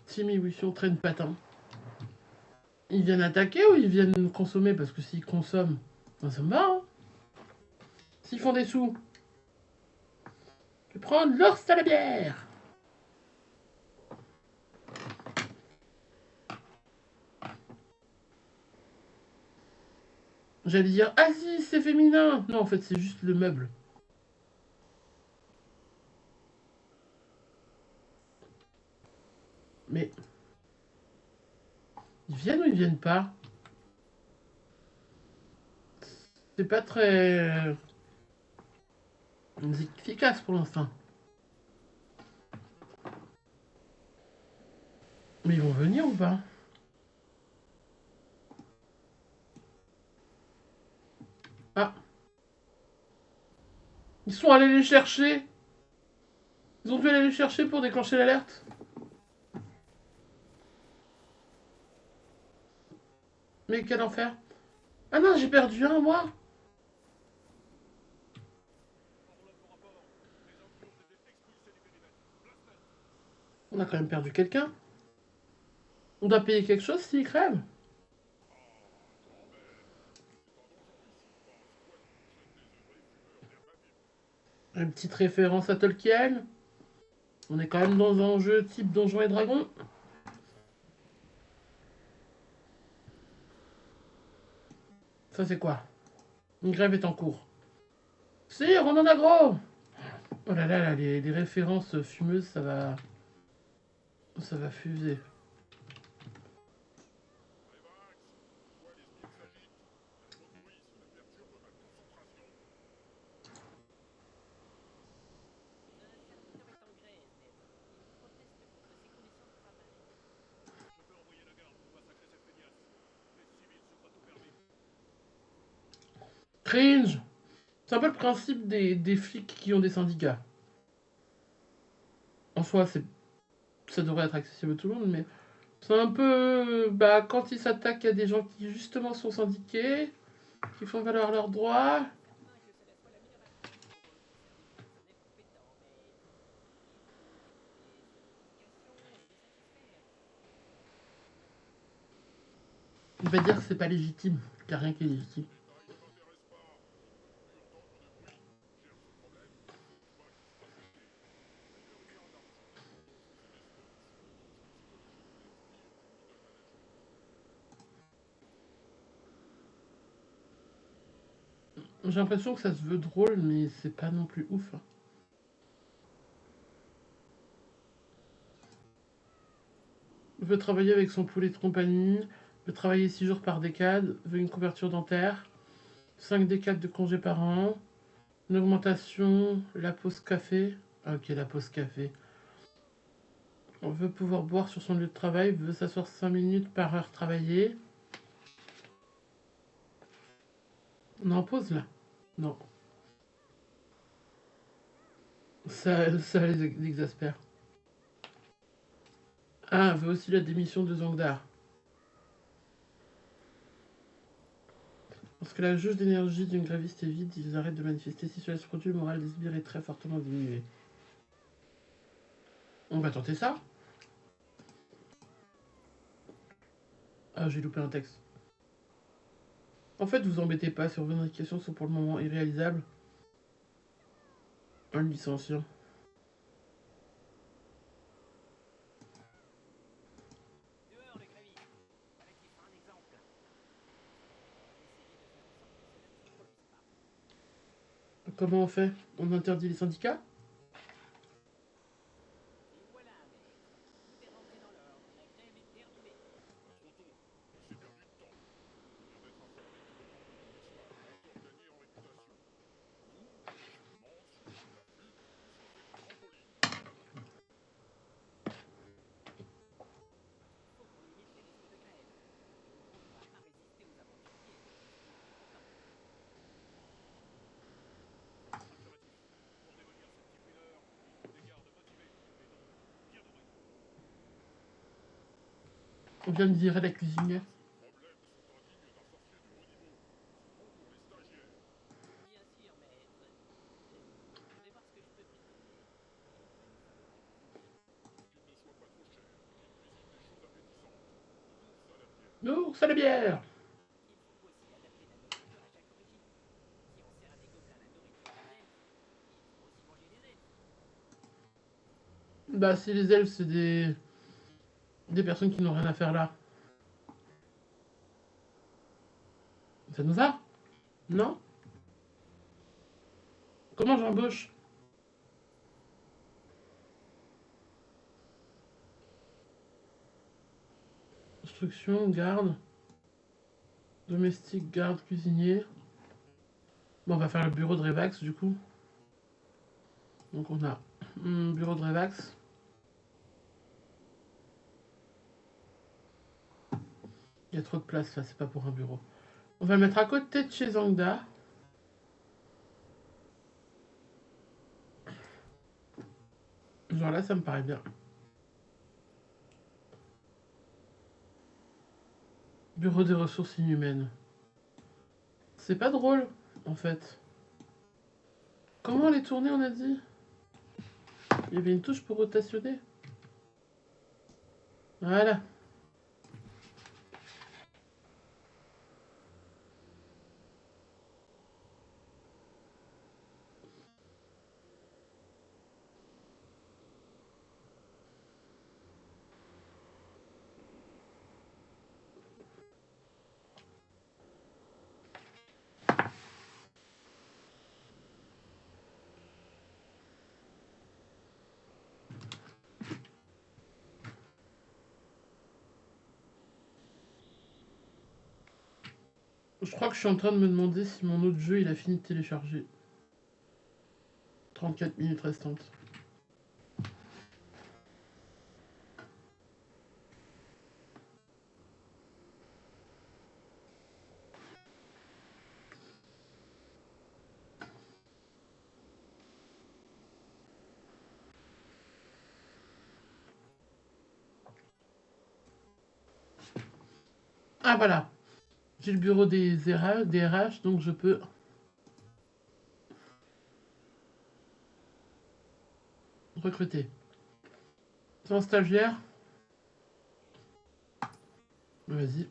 Timmy, oui, si on traîne patin. Ils viennent attaquer ou ils viennent consommer? Parce que s'ils consomment, ben ça me va, hein. S'ils font des sous, je vais prendre l'ours à la bière. J'allais dire, ah si, c'est féminin. Non, en fait, c'est juste le meuble. Mais ils viennent ou ils viennent pas? C'est pas très efficace pour l'instant. Mais ils vont venir ou pas? Ah, ils sont allés les chercher. Ils ont dû aller les chercher pour déclencher l'alerte. Mais quel enfer. Ah non, j'ai perdu un, moi. On a quand même perdu quelqu'un. On doit payer quelque chose s'il crève. Une petite référence à Tolkien. On est quand même dans un jeu type Donjons et Dragons. Ça c'est quoi? Une grève est en cours. Sire, on en a gros. Oh là là, les références fumeuses, ça va... Ça va fuser. Cringe. C'est un peu le principe des flics qui ont des syndicats. En soi, ça devrait être accessible à tout le monde, mais c'est un peu. Bah, quand ils s'attaquent à des gens qui justement sont syndiqués, qui font valoir leurs droits. On va dire que c'est pas légitime. Qu'il n'y a rien qui est légitime. J'ai l'impression que ça se veut drôle, mais c'est pas non plus ouf, hein. Veut travailler avec son poulet de compagnie, veut travailler 6 jours par décade, veut une couverture dentaire, 5 décades de congés par an, une augmentation, la pause café. Ah, ok, la pause café. On veut pouvoir boire sur son lieu de travail, veut s'asseoir 5 minutes par heure travaillée. On est en pause là? Non. Ça les exaspère. Ah, veut aussi la démission de Zangdar. Lorsque la jauge d'énergie d'une gréviste est vide, ils arrêtent de manifester. Si cela se produit, le moral des sbires est très fortement diminué. On va tenter ça? Ah, j'ai loupé un texte. En fait, vous embêtez pas, ces revendications sont pour le moment irréalisables. Un licenciant. Comment on fait? On interdit les syndicats? On vient de virer la cuisinière. Non, c'est la bière! Bah, si les elfes, c'est des personnes qui n'ont rien à faire là. Ça nous va? Non? Comment j'embauche? Instruction, garde, domestique, garde, cuisinier. Bon, on va faire le bureau de Revax du coup. Donc on a bureau de Revax. Il y a trop de place là, c'est pas pour un bureau. On va le mettre à côté de chez Zangda. Genre là, ça me paraît bien. Bureau des ressources inhumaines. C'est pas drôle, en fait. Comment les tourner, on a dit? Il y avait une touche pour rotationner. Voilà. Je crois que je suis en train de me demander si mon autre jeu il a fini de télécharger. 34 minutes restantes. Ah voilà, j'ai le bureau des RH, donc je peux recruter. C'est un stagiaire. Vas-y.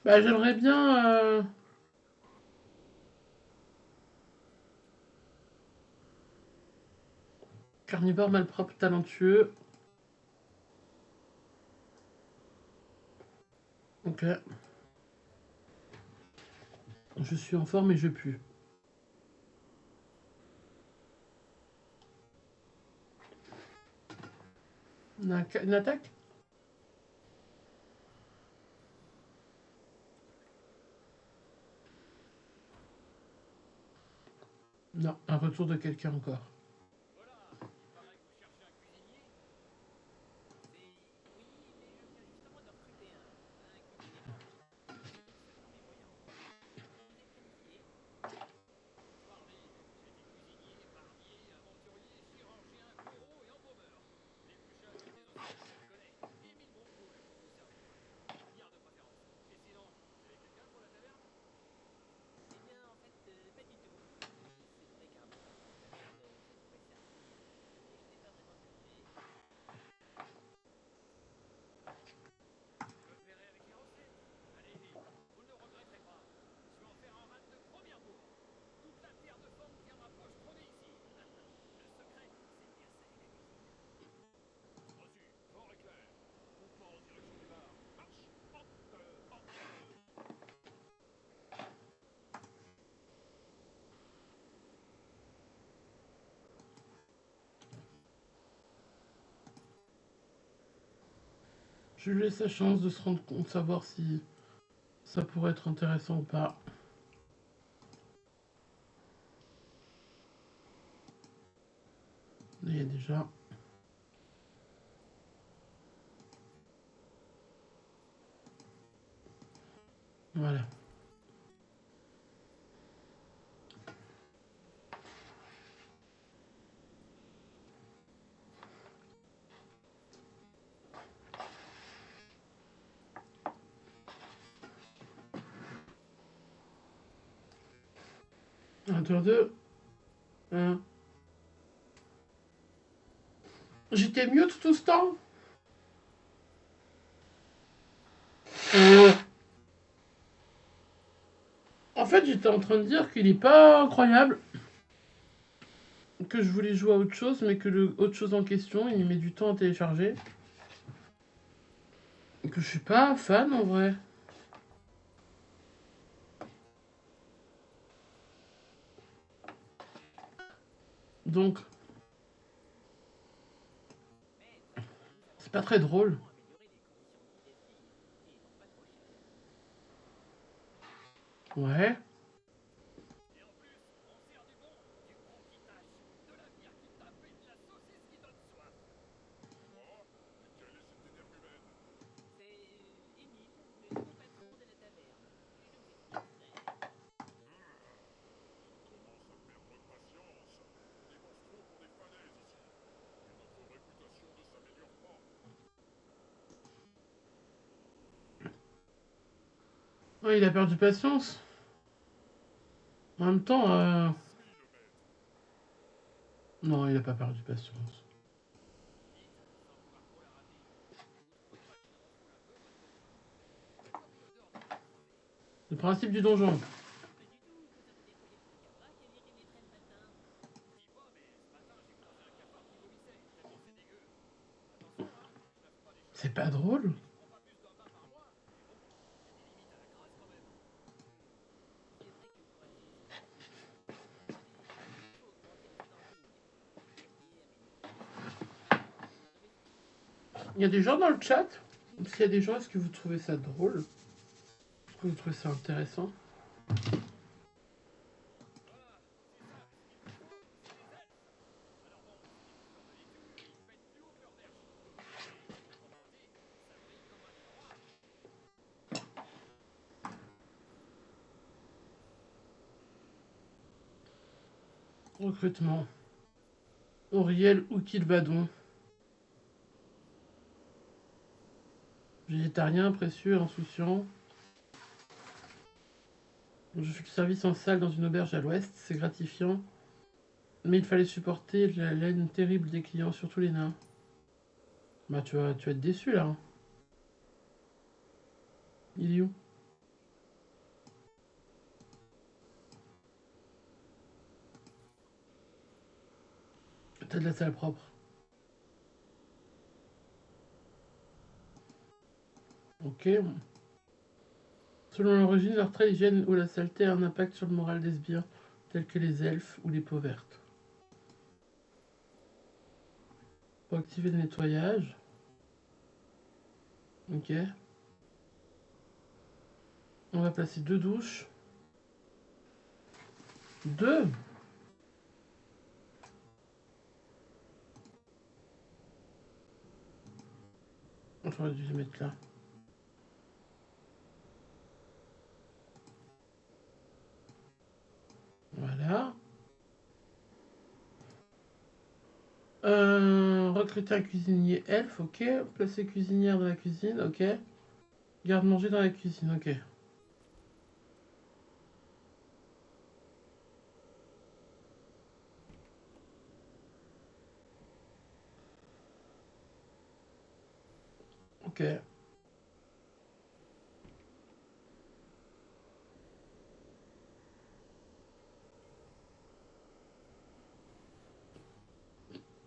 Bah j'aimerais bien... Carnivore malpropre talentueux. Ok. Je suis en forme et je pue. Une attaque? Non, un retour de quelqu'un encore. Je lui laisse sa chance de se rendre compte, savoir si ça pourrait être intéressant ou pas. Il y a déjà... Voilà. Un tour deux. Un. J'étais mute tout ce temps. En fait, j'étais en train de dire qu'il est pas incroyable. Que je voulais jouer à autre chose, mais que le autre chose en question, il met du temps à télécharger. Et que je suis pas fan en vrai. Donc, c'est pas très drôle. Ouais. Ouais, il a perdu patience. En même temps, non, il a pas perdu patience. Le principe du donjon. C'est pas drôle. Il y a des gens dans le chat. S'il y a des gens, est-ce que vous trouvez ça drôle? Est-ce que vous trouvez ça intéressant? Recrutement. Auriel Oukilbadon. Végétarien, précieux, insouciant. Je fais du service en salle dans une auberge à l'ouest, c'est gratifiant. Mais il fallait supporter la laine terrible des clients, surtout les nains. Bah tu vas être déçu là. Hein. Il est où? T'as de la salle propre. Ok. Selon l'origine, leur trait, l'hygiène ou la saleté a un impact sur le moral des sbires, tels que les elfes ou les peaux vertes. Pour activer le nettoyage. Ok. On va placer 2 douches. 2. J'aurais dû les mettre là. Voilà. Recruter un cuisinier elfe, ok. Placer cuisinière dans la cuisine, ok. Garde-manger dans la cuisine, ok. Ok.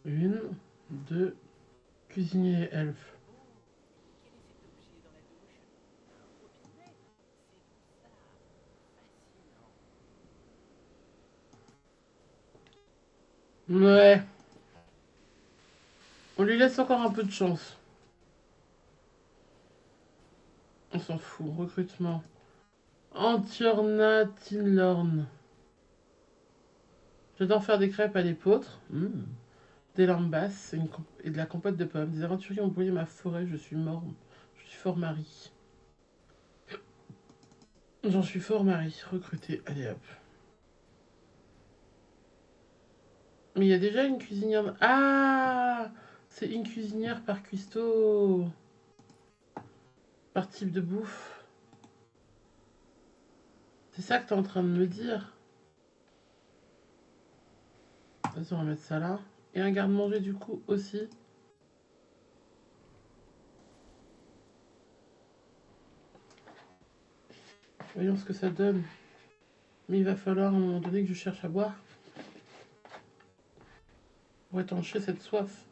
Une, deux, cuisinier elfe. Ouais. On lui laisse encore un peu de chance. On s'en fout. Recrutement. Antiorna Tinlorn. J'adore faire des crêpes à l'épeautre. Des lambas et de la compote de pommes. Des aventuriers ont brûlé ma forêt. Je suis mort. Je suis fort mari. J'en suis fort mari. Recruté. Allez hop. Mais il y a déjà une cuisinière. Ah, c'est une cuisinière par cuistot. Par type de bouffe. C'est ça que t'es en train de me dire. Vas-y, on va mettre ça là. Et un garde-manger du coup aussi. Voyons ce que ça donne. Mais il va falloir à un moment donné que je cherche à boire. Pour étancher cette soif.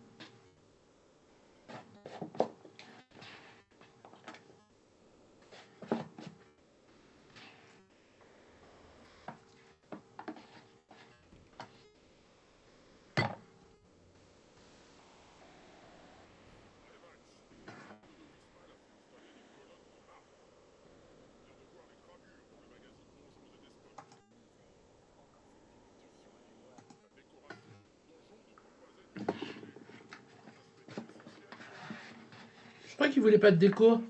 Je crois qu'il voulait pas de déco.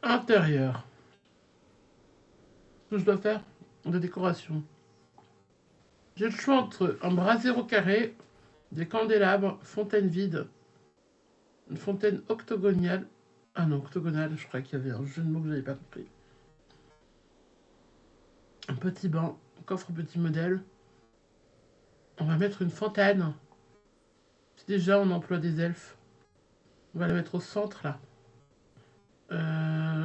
Intérieur. Ce que je dois faire de décoration. J'ai le choix entre un brasero carré, des candélabres, fontaine vide, une fontaine octogonale. Ah non, octogonale, je crois qu'il y avait un jeu de mots que j'avais pas compris. Un petit banc, un coffre petit modèle. On va mettre une fontaine. Si déjà on emploie des elfes. On va la mettre au centre là.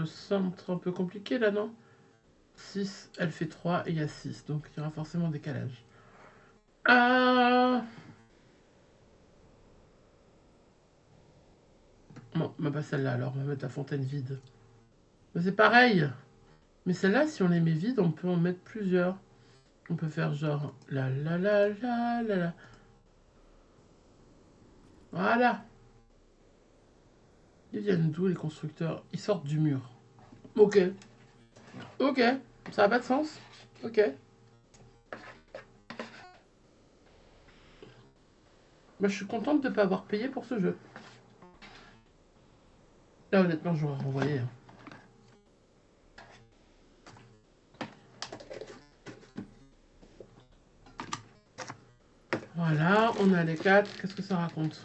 Centre un peu compliqué là, non? 6, elle fait 3 et il y a 6. Donc il y aura forcément décalage. Euh... Bon, bah pas celle-là alors, on va mettre la fontaine vide. Mais c'est pareil. Mais celle-là, si on les met vides, on peut en mettre plusieurs. On peut faire genre la la la la la la. Voilà. Ils viennent d'où les constructeurs? Ils sortent du mur. Ok. Ok. Ça a pas de sens. Ok. Bah, je suis contente de ne pas avoir payé pour ce jeu. Là, honnêtement, j'aurais renvoyé, hein. Voilà, on a les quatre. Qu'est-ce que ça raconte?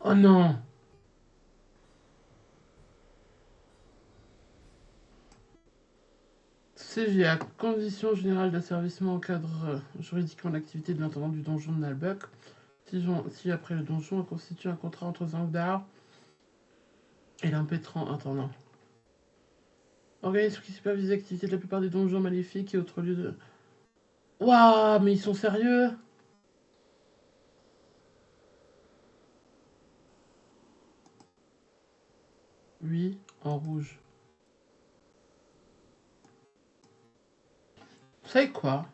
Oh non! CGA, conditions générales d'asservissement encadre juridiquement l'activité de l'intendant du donjon de Nalbuck. Si après le donjon, on constitue un contrat entre Zangdar et l'impétrant intendant. Organisme qui supervise l'activité de la plupart des donjons maléfiques et autres lieux de. Waouh, mais ils sont sérieux? Oui, en rouge. Vous savez quoi?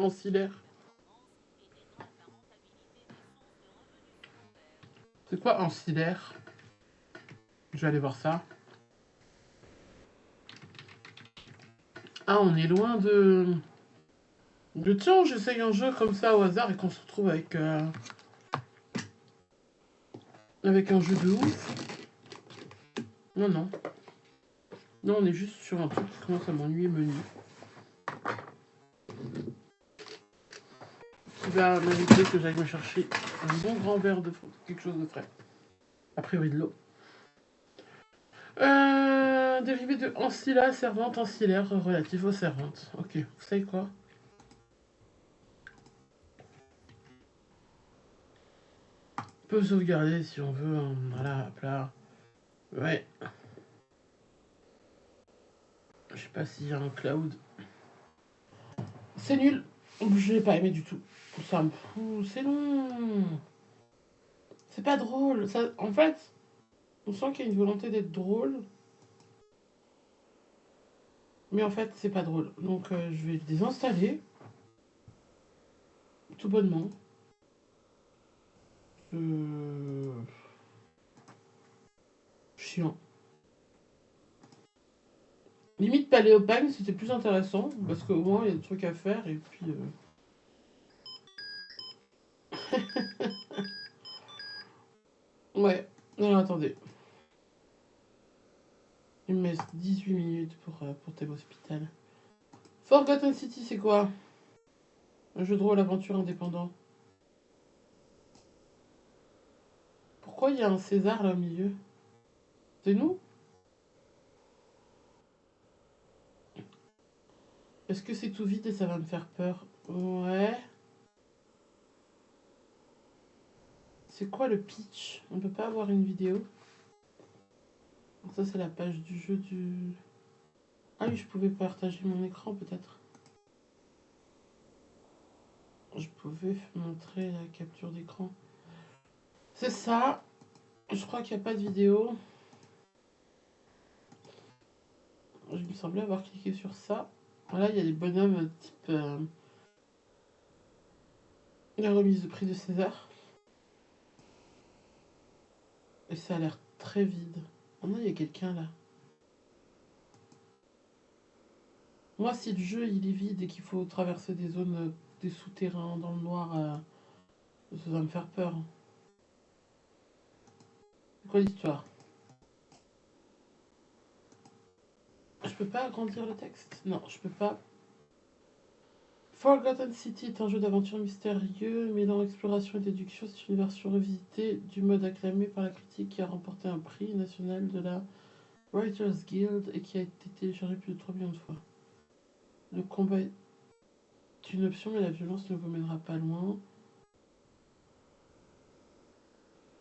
Ancillaire. C'est quoi ancillaire? Je vais aller voir ça. Ah, on est loin de. Tiens, j'essaye un jeu comme ça au hasard et qu'on se retrouve avec un jeu de ouf. Non, non. Non, on est juste sur un truc qui commence à m'ennuyer menu. Qui va mériter que j'aille me chercher un bon grand verre de quelque chose de frais. A priori de l'eau. Dérivé de ancilla, servante, ancillaire, relatif aux servantes. Ok, vous savez quoi? peut sauvegarder si on veut, hein. Voilà, hop là. Ouais. Je sais pas s'il y a un cloud. C'est nul. Je l'ai pas aimé du tout. Ça me fout. C'est long. C'est pas drôle. Ça, en fait, on sent qu'il y a une volonté d'être drôle. Mais en fait, c'est pas drôle. Donc, je vais le désinstaller. Tout bonnement. Chiant. Limite Paléopagne, c'était plus intéressant. Parce qu'au moins, il y a des trucs à faire. Et puis. Ouais. Alors, attendez. Il me reste 18 minutes pour Thème Hospital. Forgotten City, c'est quoi? Un jeu de rôle aventure indépendant. Pourquoi il y a un César là au milieu? C'est nous? Est-ce que c'est tout vide et ça va me faire peur? Ouais. C'est quoi le pitch? On peut pas avoir une vidéo? Ça, c'est la page du jeu du. Ah oui, je pouvais partager mon écran peut-être. Je pouvais montrer la capture d'écran. C'est ça. Je crois qu'il n'y a pas de vidéo. Je me semblais avoir cliqué sur ça. Là, il y a des bonhommes type la remise de prix de César. Et ça a l'air très vide. Oh non, il y a quelqu'un là. Moi, si le jeu il est vide et qu'il faut traverser des zones, des souterrains dans le noir, ça va me faire peur. C'est quoi l'histoire? Je peux pas agrandir le texte? Non, je peux pas. Forgotten City est un jeu d'aventure mystérieux mêlant exploration et déduction. C'est une version revisitée du mode acclamé par la critique qui a remporté un prix national de la Writers Guild et qui a été téléchargé plus de 3 millions de fois. Le combat est une option, mais la violence ne vous mènera pas loin.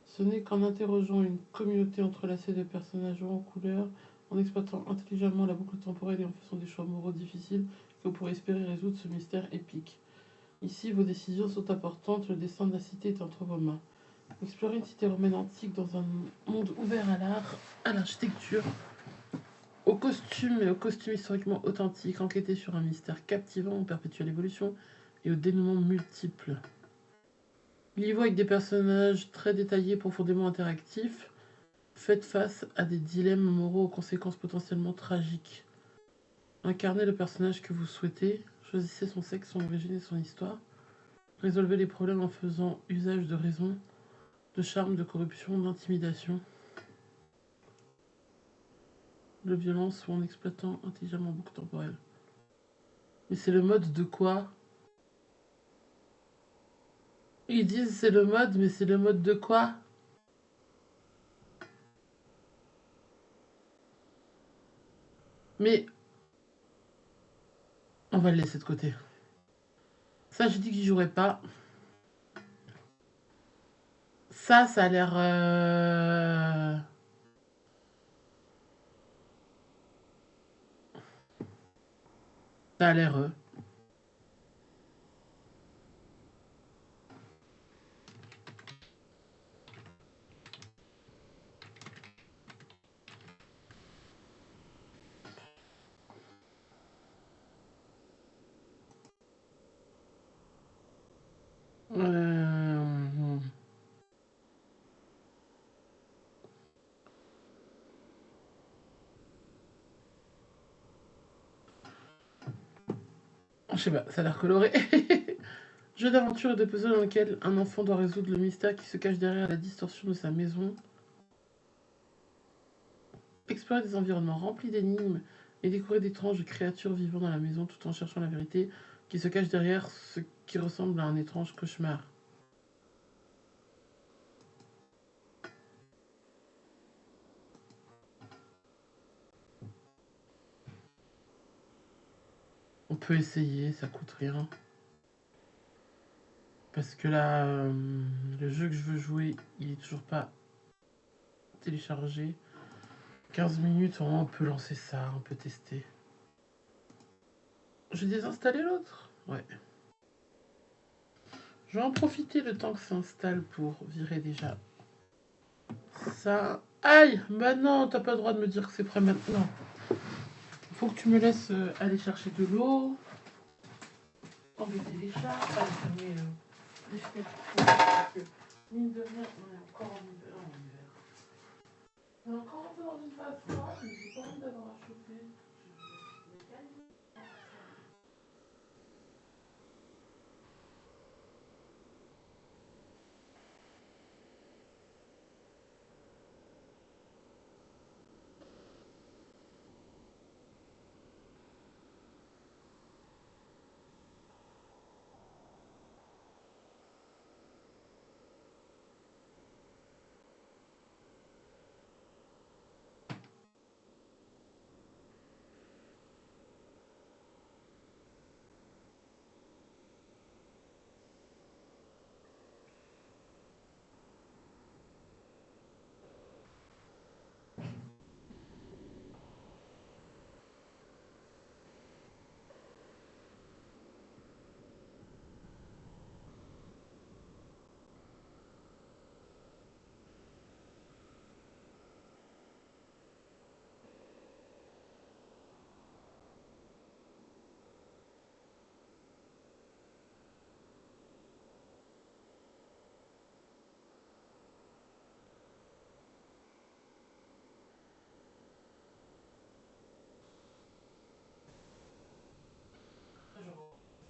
Ce n'est qu'en interrogeant une communauté entrelacée de personnages hauts en couleur, en exploitant intelligemment la boucle temporelle et en faisant des choix moraux difficiles, que vous pourrez espérer résoudre ce mystère épique. Ici, vos décisions sont importantes, le destin de la cité est entre vos mains. Explorer une cité romaine antique dans un monde ouvert à l'art, à l'architecture, aux costumes et aux costumes historiquement authentiques, enquêter sur un mystère captivant en perpétuelle évolution et aux dénouements multiples. Niveau avec des personnages très détaillés, profondément interactifs, faites face à des dilemmes moraux aux conséquences potentiellement tragiques. Incarnez le personnage que vous souhaitez, choisissez son sexe, son origine et son histoire. Résolvez les problèmes en faisant usage de raison, de charme, de corruption, d'intimidation, de violence ou en exploitant intelligemment boucle temporelle. Mais c'est le mode de quoi? Ils disent c'est le mode, mais c'est le mode de quoi? Mais on va le laisser de côté. Ça, j'ai dit que j'y jouerais pas. Ça a l'air. Ça a l'air. Euh, je sais pas, ça a l'air coloré. Jeu d'aventure et de puzzle dans lequel un enfant doit résoudre le mystère qui se cache derrière la distorsion de sa maison. Explorer des environnements remplis d'énigmes et découvrir d'étranges créatures vivant dans la maison tout en cherchant la vérité qui se cache derrière ce qui ressemble à un étrange cauchemar. On peut essayer, ça coûte rien. Parce que là, le jeu que je veux jouer, il est toujours pas téléchargé. 15 minutes, on peut lancer ça, on peut tester. J'ai désinstallé l'autre. Ouais. Je vais en profiter le temps que ça s'installe pour virer déjà ça. Aïe! Bah non, t'as pas le droit de me dire que c'est prêt maintenant. Faut que tu me laisses aller chercher de l'eau, embêter les chats, aller fermer les fenêtres. Parce que, mine de rien, on est encore en hiver. On est encore un peu dans une phase froide, mais j'ai pas envie d'avoir à chauffer.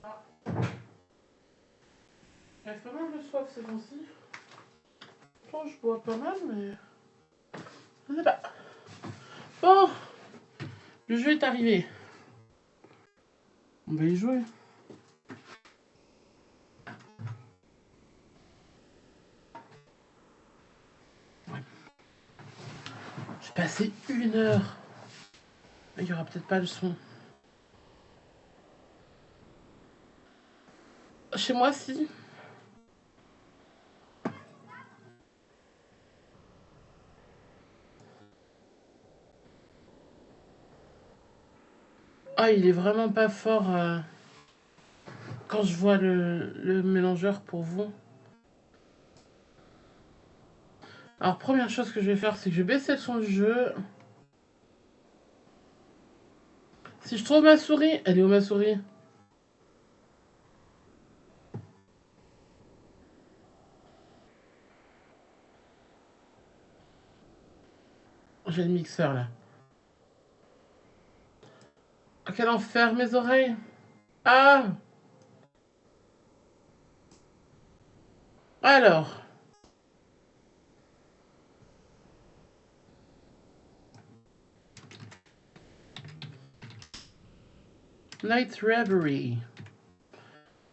Ah, il reste pas mal de soif ces temps-ci. Je bois pas mal, mais je sais pas. Bon, le jeu est arrivé. On va y jouer. Ouais. J'ai passé 1 heure. Il y aura peut-être pas le son. Chez moi, si. Ah, il est vraiment pas fort quand je vois le mélangeur pour vous. Alors, première chose que je vais faire, c'est que je vais baisser le son du jeu. Si je trouve ma souris, elle est où ma souris? J'ai le mixeur là. Oh, quel enfer, mes oreilles. Ah! Alors. Night Reverie.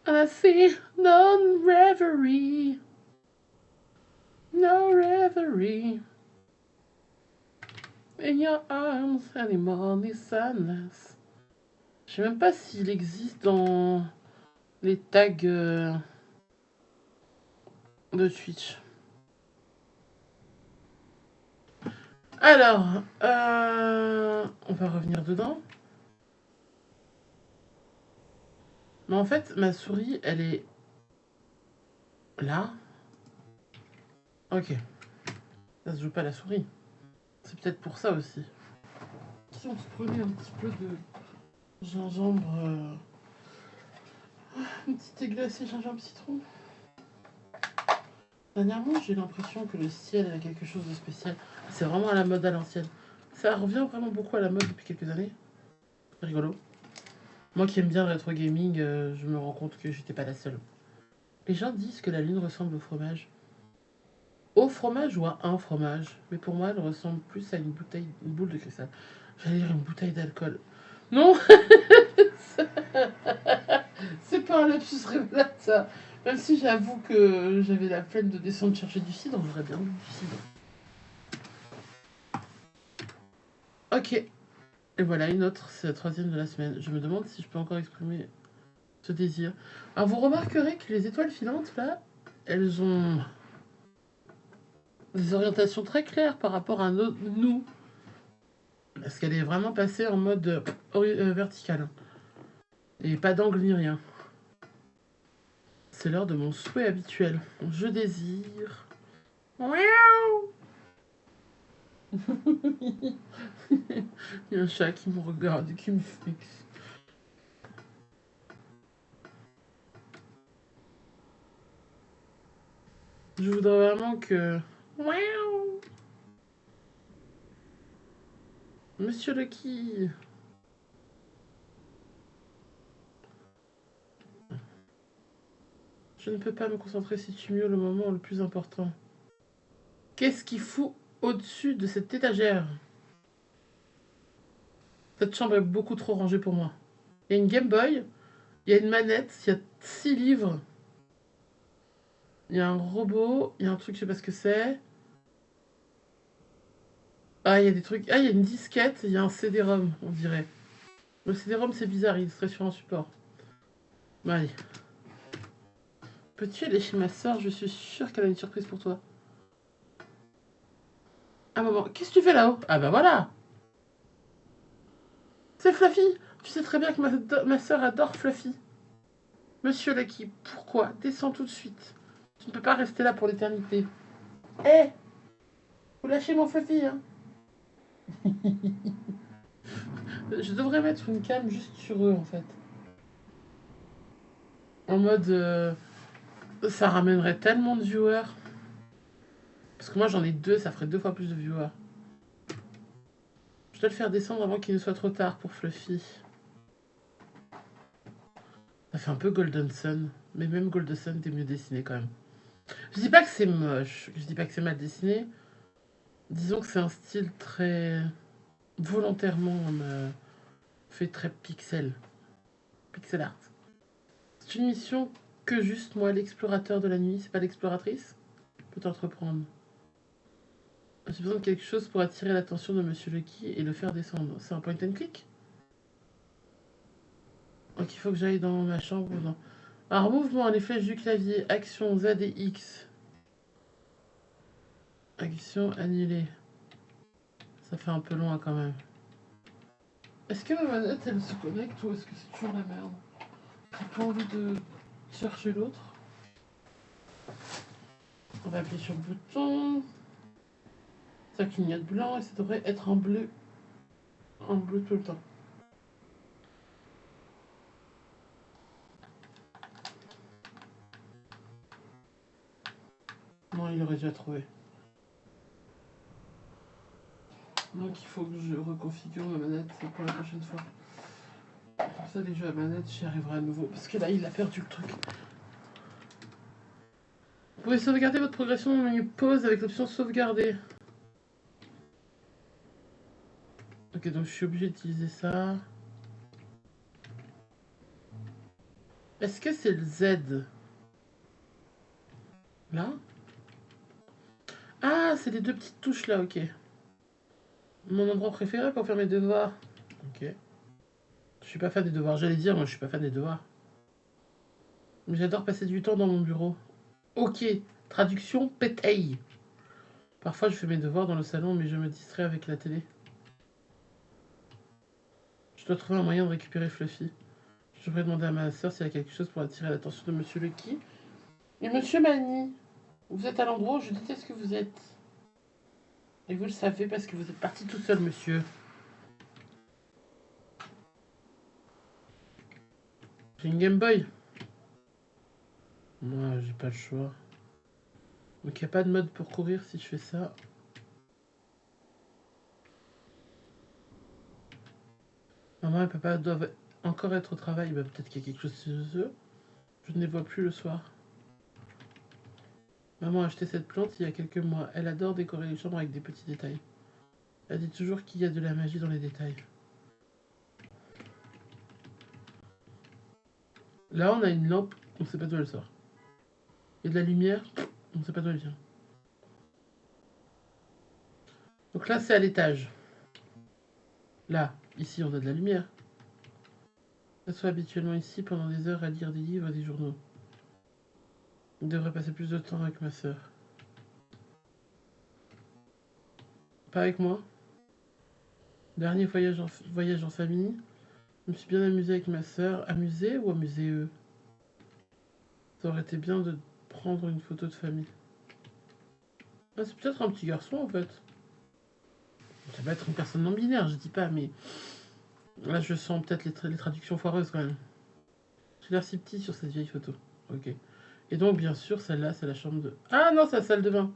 I see no reverie. No reverie. In your arms anymore, the sadness. Je sais même pas s'il existe dans les tags de Twitch. Alors, on va revenir dedans. Mais en fait, ma souris, elle est là. Ok. Ça se joue pas la souris. C'est peut-être pour ça aussi. Si on se prenait un petit peu de gingembre, un petit thé glacé gingembre citron. Dernièrement, j'ai l'impression que le ciel a quelque chose de spécial. C'est vraiment à la mode à l'ancienne. Ça revient vraiment beaucoup à la mode depuis quelques années. Rigolo. Moi qui aime bien le rétro gaming, je me rends compte que j'étais pas la seule. Les gens disent que la lune ressemble au fromage. Au fromage ou à un fromage. Mais pour moi, elle ressemble plus à une bouteille, une boule de cristal. J'allais dire une bouteille d'alcool. Non. C'est pas un lapsus révélateur. Même si j'avoue que j'avais la flemme de descendre chercher du cidre, j'aurais bien bu du cidre. Ok. Et voilà, une autre, c'est la troisième de la semaine. Je me demande si je peux encore exprimer ce désir. Alors vous remarquerez que les étoiles filantes, là, elles ont des orientations très claires par rapport à nous. Parce qu'elle est vraiment passée en mode vertical. Et pas d'angle ni rien. C'est l'heure de mon souhait habituel. Je désire. Miaou. Il y a un chat qui me regarde et qui me fixe. Je voudrais vraiment que... Miaou. Monsieur Lucky. Je ne peux pas me concentrer si tu miaules au moment le plus important. Qu'est-ce qu'il fout au-dessus de cette étagère? Cette chambre est beaucoup trop rangée pour moi. Il y a une Game Boy, il y a une manette, il y a 6 livres. Il y a un robot, il y a un truc, je sais pas ce que c'est. Ah, il y a des trucs. Ah, il y a une disquette, il y a un CD-ROM, on dirait. Le CD-ROM, c'est bizarre, il serait sur un support. Bon, allez. Peux-tu aller chez ma soeur? Je suis sûre qu'elle a une surprise pour toi. Ah, maman, qu'est-ce que tu fais là-haut? Ah, bah voilà! C'est Fluffy! Tu sais très bien que ma soeur adore Fluffy. Monsieur Lucky, pourquoi? Descends tout de suite. Tu ne peux pas rester là pour l'éternité. Hé! Vous lâchez mon Fluffy, hein? Je devrais mettre une cam juste sur eux, en fait. En mode... ça ramènerait tellement de viewers. Parce que moi, j'en ai 2, ça ferait 2 fois plus de viewers. Je dois le faire descendre avant qu'il ne soit trop tard pour Fluffy. Ça fait un peu Golden Sun. Mais même Golden Sun, t'es mieux dessiné quand même. Je dis pas que c'est moche. Je dis pas que c'est mal dessiné. Disons que c'est un style très... volontairement fait très pixel. Pixel art. C'est une mission que juste moi, l'explorateur de la nuit, c'est pas l'exploratrice, peut entreprendre. J'ai besoin de quelque chose pour attirer l'attention de Monsieur Lucky et le faire descendre. C'est un point and click? Donc il faut que j'aille dans ma chambre ou non. Alors mouvement, les flèches du clavier, action Z et X. Action annulée. Ça fait un peu loin quand même. Est-ce que ma manette elle se connecte ou est-ce que c'est toujours la merde? J'ai pas envie de chercher l'autre. On va appuyer sur le bouton. Ça clignote blanc et ça devrait être en bleu. En bleu tout le temps. Non, il aurait déjà trouvé. Donc il faut que je reconfigure ma manette pour la prochaine fois. Comme ça, les jeux à manette, j'y arriverai à nouveau. Parce que là, il a perdu le truc. Vous pouvez sauvegarder votre progression dans le menu pause avec l'option sauvegarder. Ok, donc je suis obligé d'utiliser ça. Est-ce que c'est le Z? Là? Ah, c'est les 2 petites touches là, ok. Mon endroit préféré pour faire mes devoirs. Ok. Je suis pas fan des devoirs, j'allais dire, moi je suis pas fan des devoirs. Mais j'adore passer du temps dans mon bureau. Ok, traduction pétaille. Parfois je fais mes devoirs dans le salon, mais je me distrais avec la télé. Je dois trouver un moyen de récupérer Fluffy. Je devrais demander à ma soeur s'il y a quelque chose pour attirer l'attention de Monsieur Lucky. Et Monsieur Mani, vous êtes à l'endroit où je déteste que vous êtes. Et vous le savez parce que vous êtes parti tout seul, monsieur. J'ai une Game Boy. Moi, j'ai pas le choix. Donc, il n'y a pas de mode pour courir si je fais ça. Maman et papa doivent encore être au travail. Bah, peut-être qu'il y a quelque chose chez eux. Je ne les vois plus le soir. Maman a acheté cette plante il y a quelques mois. Elle adore décorer les chambres avec des petits détails. Elle dit toujours qu'il y a de la magie dans les détails. Là, on a une lampe. On ne sait pas d'où elle sort. Il y a de la lumière. On ne sait pas d'où elle vient. Donc là, c'est à l'étage. Là, ici, on a de la lumière. S'assoit habituellement ici pendant des heures à lire des livres et des journaux. Il devrait passer plus de temps avec ma sœur. Pas avec moi. Dernier voyage en famille. Je me suis bien amusée avec ma sœur. Amusée ou amusée eux? Ça aurait été bien de prendre une photo de famille. Ah, c'est peut-être un petit garçon en fait. Ça va être une personne non binaire, je dis pas, mais là je sens peut-être les traductions foireuses quand même. J'ai l'air si petit sur cette vieille photo. Ok. Et donc bien sûr celle-là c'est la chambre de... Ah non, c'est la salle de bain.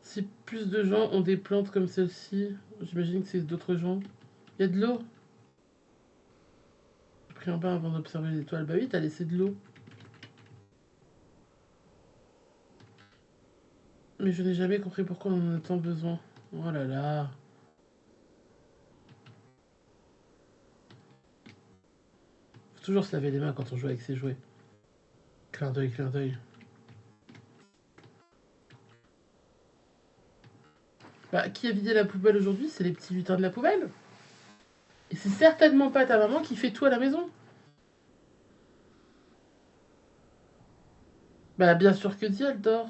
Si plus de gens ont des plantes comme celle-ci, j'imagine que c'est d'autres gens. Il y a de l'eau. J'ai pris un bain avant d'observer les étoiles. Bah oui, t'as laissé de l'eau. Mais je n'ai jamais compris pourquoi on en a tant besoin. Oh là là. Faut toujours se laver les mains quand on joue avec ses jouets. Clin d'œil, clin d'œil. Bah, qui a vidé la poubelle aujourd'hui? C'est les petits lutins de la poubelle. Et c'est certainement pas ta maman qui fait tout à la maison. Bah, bien sûr que si, elle dort.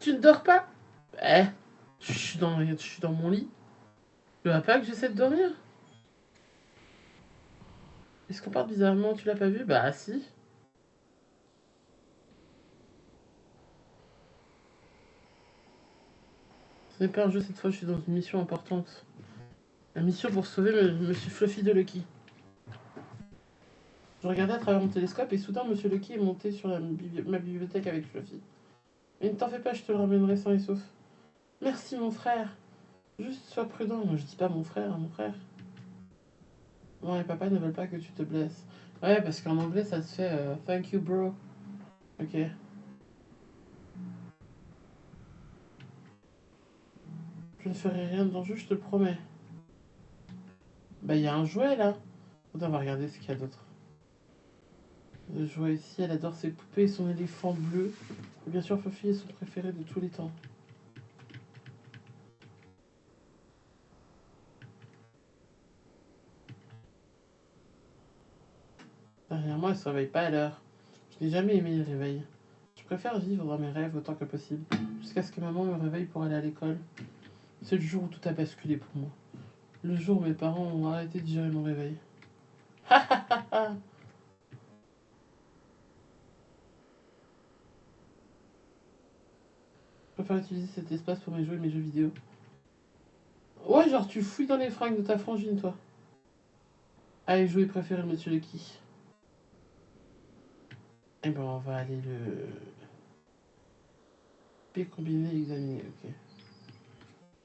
Tu ne dors pas? Eh, je suis dans mon lit. Tu vois pas que j'essaie de dormir? Est-ce qu'on parle bizarrement? Tu l'as pas vu? Bah, si. Ce n'est pas un jeu cette fois, je suis dans une mission importante. La mission pour sauver Monsieur Fluffy de Lucky. Je regardais à travers mon télescope et soudain Monsieur Lucky est monté sur ma bibliothèque avec Fluffy. Mais ne t'en fais pas, je te le ramènerai sain et sauf. Merci mon frère. Juste sois prudent. Moi je dis pas mon frère, hein, mon frère. Maman et papa ne veulent pas que tu te blesses. Ouais, parce qu'en anglais ça se fait thank you bro. Ok. Je ne ferai rien de dangereux, je te le promets. Bah il y a un jouet là. On va regarder ce qu'il y a d'autre. Le jouet ici, elle adore ses poupées et son éléphant bleu. Et bien sûr, Fluffy est son préféré de tous les temps. Derrière moi, elle se réveille pas à l'heure. Je n'ai jamais aimé les réveils. Je préfère vivre dans mes rêves autant que possible, jusqu'à ce que maman me réveille pour aller à l'école. C'est le jour où tout a basculé pour moi. Le jour où mes parents ont arrêté de gérer mon réveil. Ha ha ha ha. Je préfère utiliser cet espace pour mes jeux et mes jeux vidéo. Ouais, genre tu fouilles dans les fringues de ta frangine, toi. Allez, jouer préféré, monsieur Lucky. Eh ben, on va aller le P combiner et examiner, ok.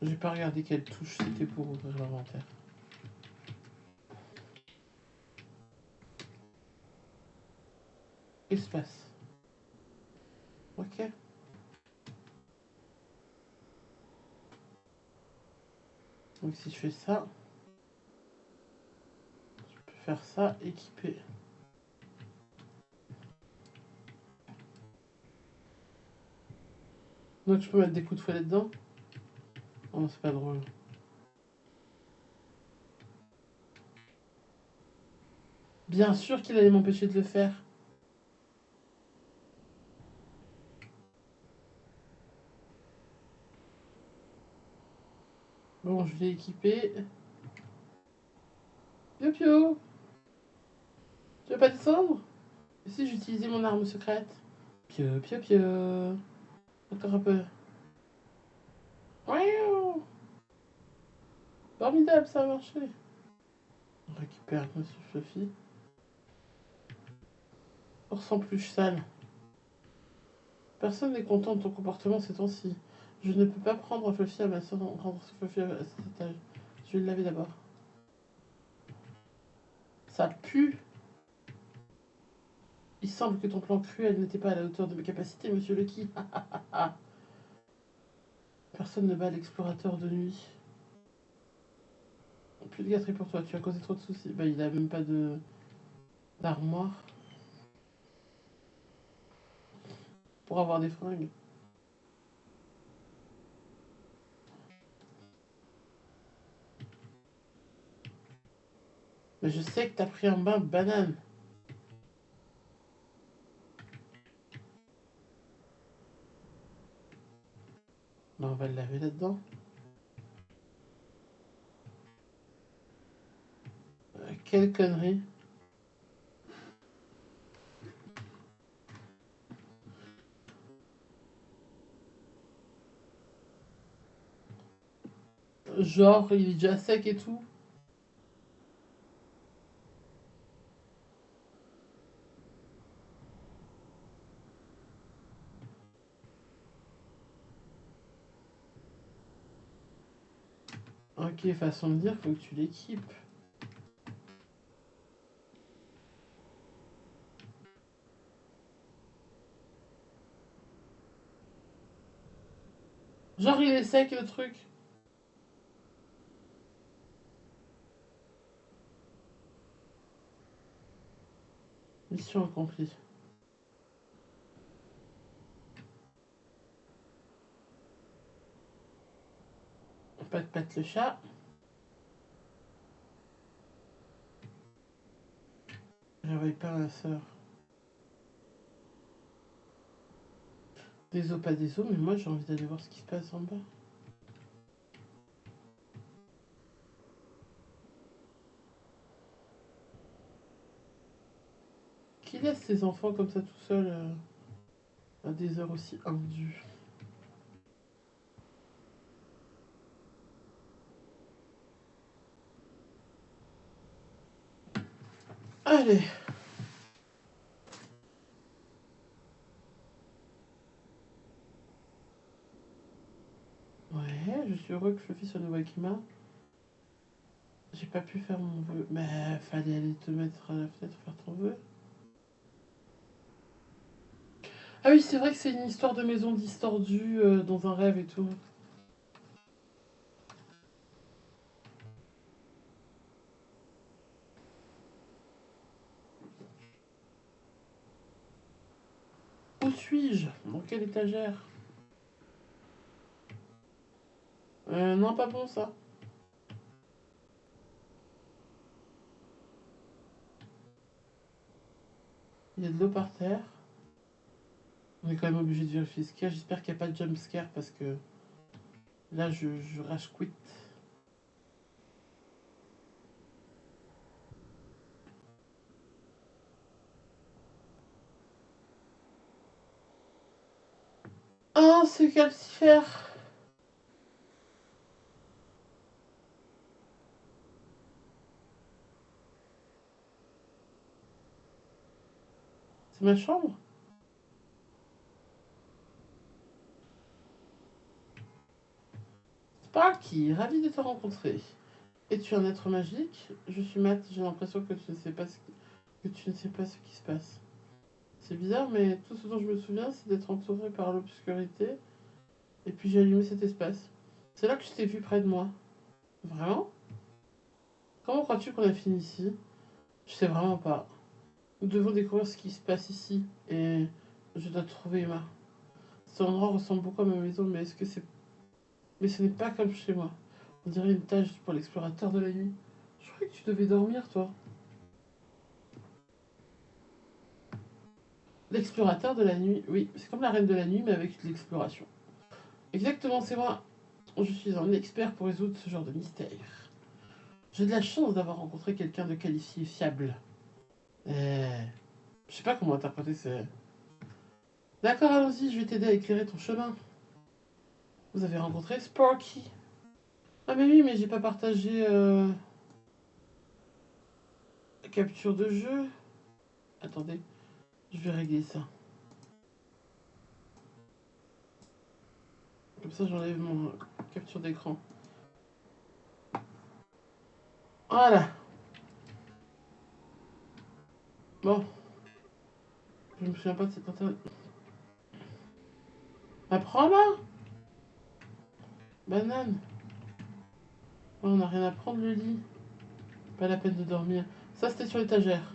J'ai pas regardé quelle touche c'était pour ouvrir l'inventaire. Espace. Ok. Donc si je fais ça, je peux faire ça, équiper. Donc je peux mettre des coups de fouet dedans. Oh, c'est pas drôle. Bien sûr qu'il allait m'empêcher de le faire. Bon, je vais équiper. Pio Pio, tu veux pas descendre? Et si j'utilisais mon arme secrète? Pio Pio Pio. Encore un peu. Miaou. Formidable, ça a marché. On récupère Monsieur Fluffy. On ressent plus sale. Personne n'est content de ton comportement ces temps-ci. Je ne peux pas prendre Fluffy à ma soeur, rendre Fluffy à cet étage. Je vais le laver d'abord. Ça pue. Il semble que ton plan cruel n'était pas à la hauteur de mes capacités, monsieur Lucky. Personne ne bat l'explorateur de nuit. Plus de gâterie pour toi, tu as causé trop de soucis. Bah, il a même pas de d'armoire pour avoir des fringues. Mais je sais que t'as pris un bain banane. Ben, on va le laver là-dedans. Quelle connerie. Genre, il est déjà sec et tout. Ok, façon de dire, faut que tu l'équipes. Genre, il est sec le truc. Mission accomplie. Pas de patte le chat. Réveille pas ma soeur. Des os, pas des os, mais moi j'ai envie d'aller voir ce qui se passe en bas. Qui laisse ses enfants comme ça tout seuls à des heures aussi indues? Allez. Ouais, je suis heureux que je fais sur Novakima. J'ai pas pu faire mon vœu. Mais fallait aller te mettre à la fenêtre faire ton vœu. Ah oui, c'est vrai que c'est une histoire de maison distordue dans un rêve et tout. Où suis-je? Dans quelle étagère? Non, pas bon ça. Il y a de l'eau par terre. On est quand même obligé de vérifier ce qu'il y a. J'espère qu'il n'y a pas de jumpscare parce que là je rage quit. Oh, c'est calcifère! C'est ma chambre? Sparky, ravi de te rencontrer. Es-tu un être magique? Je suis Matt, j'ai l'impression que tu ne sais pas que tu ne sais pas ce qui se passe. C'est bizarre, mais tout ce dont je me souviens, c'est d'être entouré par l'obscurité, et puis j'ai allumé cet espace. C'est là que je t'ai vu près de moi. Vraiment? Comment crois-tu qu'on a fini ici? Je sais vraiment pas. Nous devons découvrir ce qui se passe ici, et je dois trouver Emma. Cet endroit ressemble beaucoup à ma maison, mais est-ce que c'est... Mais ce n'est pas comme chez moi. On dirait une tâche pour l'explorateur de la nuit. Je croyais que tu devais dormir, toi. L'explorateur de la nuit, oui, c'est comme la reine de la nuit, mais avec de l'exploration. Exactement, c'est moi. Je suis un expert pour résoudre ce genre de mystère. J'ai de la chance d'avoir rencontré quelqu'un de qualifié fiable. Je sais pas comment interpréter ce... D'accord, allons-y, je vais t'aider à éclairer ton chemin. Vous avez rencontré Sparky. Ah mais oui, mais j'ai pas partagé la capture de jeu. Attendez, je vais régler ça. Comme ça, j'enlève mon capture d'écran. Voilà. Bon, je me souviens pas de cette internet. Apprends-la, banane. Oh, on n'a rien à prendre, le lit. Pas la peine de dormir. Ça, c'était sur l'étagère.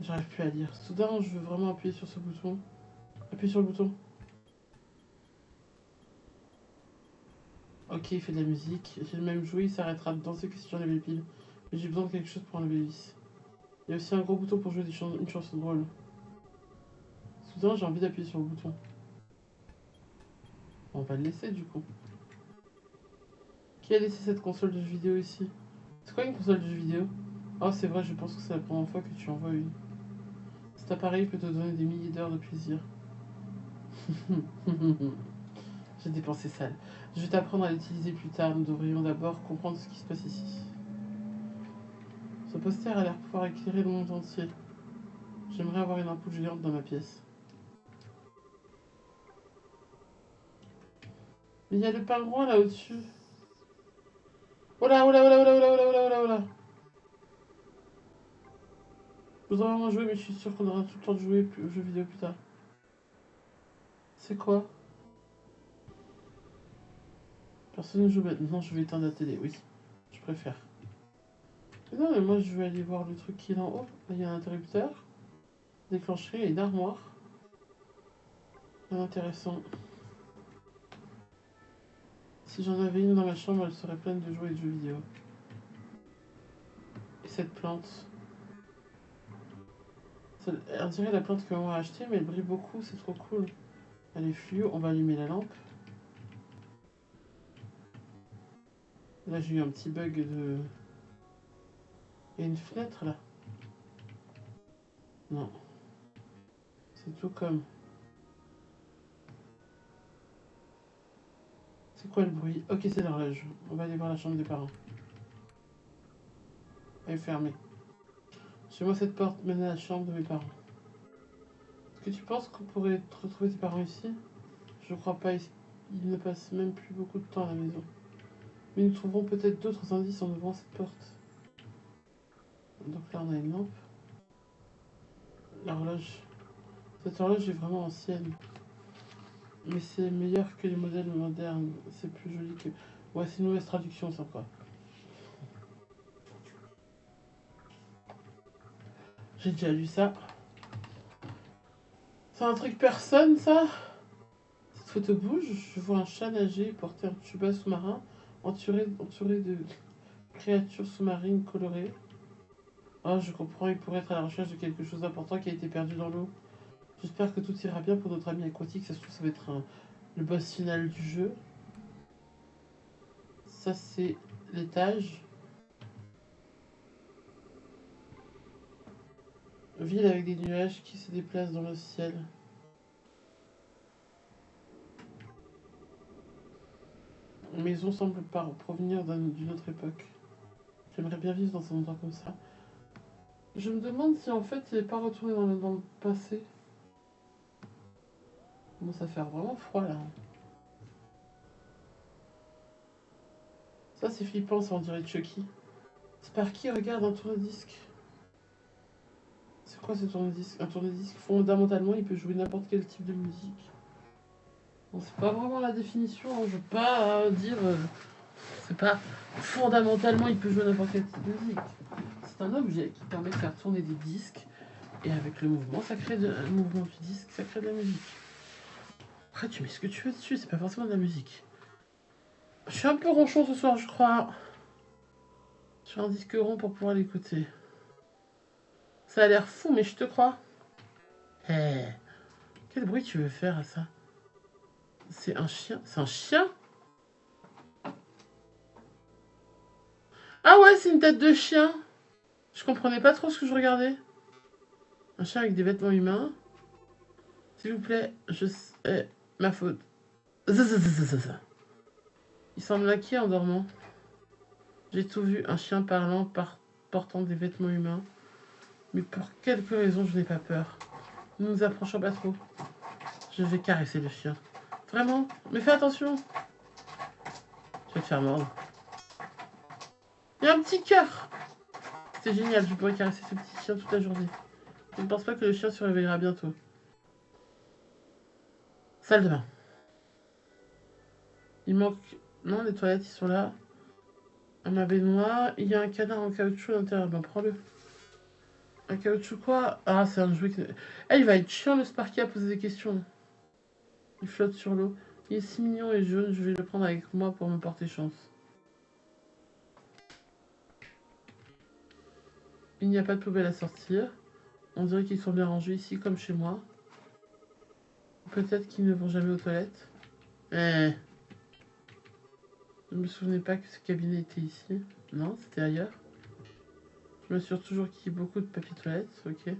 J'arrive plus à lire. Soudain, je veux vraiment appuyer sur ce bouton. Appuie sur le bouton. Ok, il fait de la musique. J'ai le même jouet, il s'arrêtera de danser que si j'enlève les piles. Mais j'ai besoin de quelque chose pour enlever les vis. Il y a aussi un gros bouton pour jouer une chanson drôle. Soudain, j'ai envie d'appuyer sur le bouton. On va le laisser du coup. Qui a laissé cette console de jeux vidéo ici? C'est quoi une console de jeux vidéo? Oh, c'est vrai, je pense que c'est la première fois que tu en vois une. Cet appareil peut te donner des milliers d'heures de plaisir. J'ai dépensé sale. Je vais t'apprendre à l'utiliser plus tard. Nous devrions d'abord comprendre ce qui se passe ici. Ce poster a l'air pouvoir éclairer le monde entier. J'aimerais avoir une ampoule géante dans ma pièce. Mais il y a le pingouin là au-dessus. Oh là, oh là, oh là, oh là, oh là, oh là, oh là, oh là, oh là. Je voudrais vraiment jouer, mais je suis sûre qu'on aura tout le temps de jouer aux jeux vidéo plus tard. C'est quoi? Personne ne joue maintenant, je vais éteindre la télé, oui. Je préfère. Mais non, mais moi je vais aller voir le truc qui est en haut. Là, il y a un interrupteur. Déclencherie et une armoire. Intéressant. Si j'en avais une dans ma chambre, elle serait pleine de jouets et de jeux vidéo. Et cette plante. On dirait la plante que maman a achetée, mais elle brille beaucoup, c'est trop cool. Elle est fluo, on va allumer la lampe. Là j'ai eu un petit bug de... Il y a une fenêtre là. Non. C'est tout comme... C'est quoi le bruit? Ok, c'est l'horloge. On va aller voir la chambre des parents. Elle est fermée. Chez moi, cette porte mène à la chambre de mes parents. Est-ce que tu penses qu'on pourrait retrouver tes parents ici? Je crois pas. Ils ne passent même plus beaucoup de temps à la maison. Mais nous trouverons peut-être d'autres indices en ouvrant cette porte. Donc là, on a une lampe. L'horloge. Cette horloge est vraiment ancienne. Mais c'est meilleur que les modèles modernes. C'est plus joli que... Ouais, c'est une mauvaise traduction, ça, quoi. J'ai déjà lu ça. C'est un truc personne, ça? Cette photo bouge. Je vois un chat nager porter un tuba sous-marin entouré de créatures sous-marines colorées. Oh, je comprends, il pourrait être à la recherche de quelque chose d'important qui a été perdu dans l'eau. J'espère que tout ira bien pour notre ami aquatique. Ça se trouve, ça va être le boss final du jeu. Ça, c'est l'étage. Ville avec des nuages qui se déplacent dans le ciel. Maison semble provenir d'une autre époque. J'aimerais bien vivre dans un endroit comme ça. Je me demande si en fait il n'est pas retourné dans le passé. Bon, ça fait vraiment froid là. Ça c'est flippant, ça on dirait Chucky. Sparky regarde un tourne-disque. C'est quoi ce tourne-disque? Un tourne-disque, fondamentalement, il peut jouer n'importe quel type de musique. Bon, c'est pas vraiment la définition, hein. Je veux pas dire... c'est pas fondamentalement, il peut jouer n'importe quel type de musique. C'est un objet qui permet de faire tourner des disques. Et avec le mouvement, le mouvement du disque, ça crée de la musique. Après, tu mets ce que tu veux dessus, c'est pas forcément de la musique. Je suis un peu ronchon ce soir, je crois. Sur un disque rond pour pouvoir l'écouter. Ça a l'air fou, mais je te crois. Hey, quel bruit tu veux faire à ça? C'est un chien. C'est un chien? Ah ouais, c'est une tête de chien. Je comprenais pas trop ce que je regardais. Un chien avec des vêtements humains. S'il vous plaît, ma faute. Il semble inquiet en dormant. J'ai tout vu, un chien parlant, portant des vêtements humains. Mais pour quelque raison, je n'ai pas peur. Ne nous approchons pas trop. Je vais caresser le chien. Vraiment? Mais fais attention. Je vais te faire mordre. Il y a un petit cœur. C'est génial, je pourrais caresser ce petit chien toute la journée. Je ne pense pas que le chien se réveillera bientôt. Salle de bain. Il manque... Non, les toilettes, ils sont là. Ma baignoire. Il y a un canard en caoutchouc à l'intérieur. Ben, prends-le. Un caoutchouc quoi? Ah, c'est un jouet que... Eh, il va être chiant, le Sparky, à poser des questions. Il flotte sur l'eau. Il est si mignon et jaune, je vais le prendre avec moi pour me porter chance. Il n'y a pas de poubelle à sortir. On dirait qu'ils sont bien rangés ici comme chez moi. Peut-être qu'ils ne vont jamais aux toilettes. Eh, je me souvenais pas que ce cabinet était ici. Non, c'était ailleurs. Je m'assure toujours qu'il y ait beaucoup de papier toilette. Ok.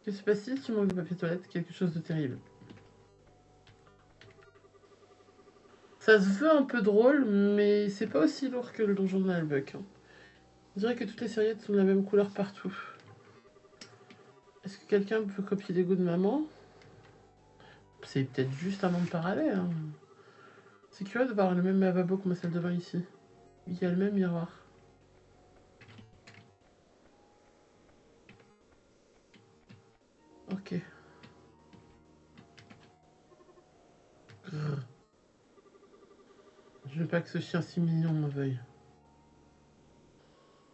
Que se passe-t-il si tu manques de papier toilette? Quelque chose de terrible. Ça se veut un peu drôle, mais c'est pas aussi lourd que le donjon de Nalbuck. Hein. On dirait que toutes les serviettes sont de la même couleur partout. Est-ce que quelqu'un peut copier les goûts de maman? C'est peut-être juste un monde parallèle. Hein. C'est curieux de voir le même lavabo que ma salle de bain ici. Il y a le même miroir. Ok. Je veux pas que ce chien si mignon m'en veuille.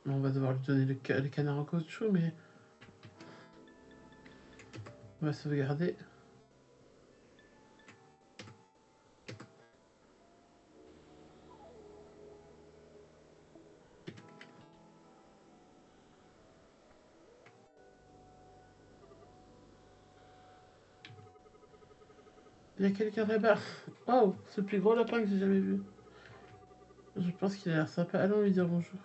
On va devoir lui donner le canard en caoutchouc, mais on va sauvegarder. Il y a quelqu'un là-bas. Waouh, c'est le plus gros lapin que j'ai jamais vu. Je pense qu'il a l'air sympa. Allons lui dire bonjour.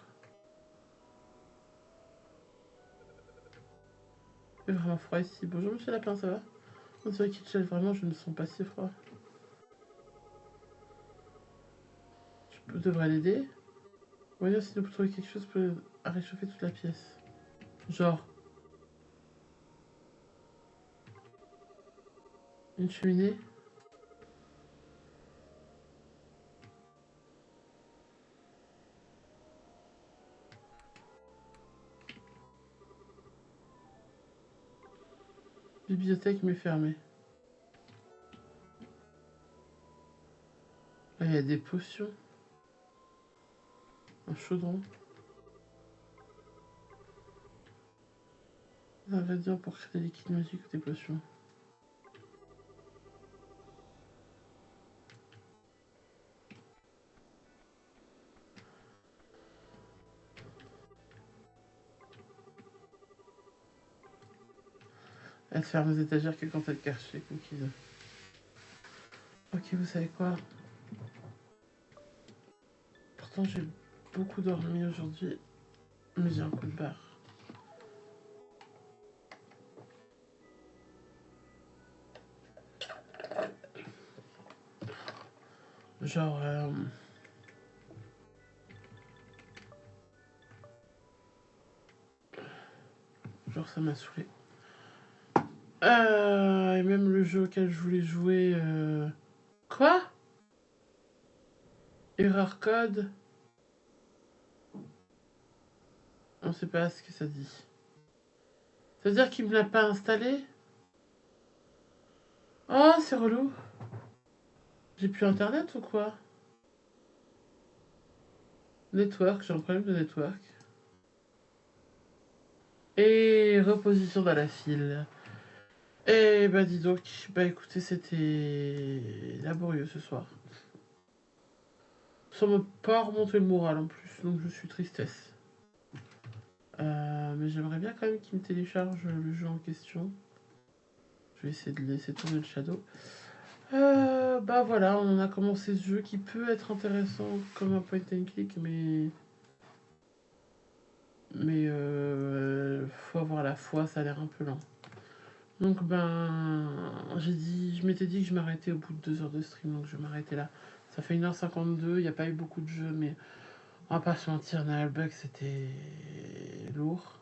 Il fait vraiment froid ici. Bonjour monsieur lapin, ça va? On dirait qu'il gèle vraiment, je ne sens pas si froid. Je devrais l'aider. Voyons si nous pouvons trouver quelque chose pour réchauffer toute la pièce. Genre, une cheminée. Bibliothèque mais fermée. Là, il y a des potions. Un chaudron. Des ingrédients pour créer des liquides magiques ou des potions. Elle ferme les étagères que quand elle cache les cookies. Ok, vous savez quoi? Pourtant, j'ai beaucoup dormi aujourd'hui, mais j'ai un coup de barre. Genre, ça m'a saoulé. Et même le jeu auquel je voulais jouer. Quoi? Erreur code? On sait pas ce que ça dit. Ça veut dire qu'il me l'a pas installé? Oh, c'est relou. J'ai plus internet ou quoi? Network, j'ai un problème de network. Et reposition dans la file. Eh bah dis donc, bah écoutez, c'était laborieux ce soir. Ça m'a pas remonté le moral en plus, donc je suis tristesse. Mais j'aimerais bien quand même qu'il me télécharge le jeu en question. Je vais essayer de laisser tourner le shadow. Bah voilà, on a commencé ce jeu qui peut être intéressant comme un point and click, mais faut avoir la foi, ça a l'air un peu lent. Donc ben, je m'étais dit que je m'arrêtais au bout de 2 heures de stream, donc je vais m'arrêter là. Ça fait 1h52, il n'y a pas eu beaucoup de jeux, mais on va pas se mentir, Nalbuck c'était lourd.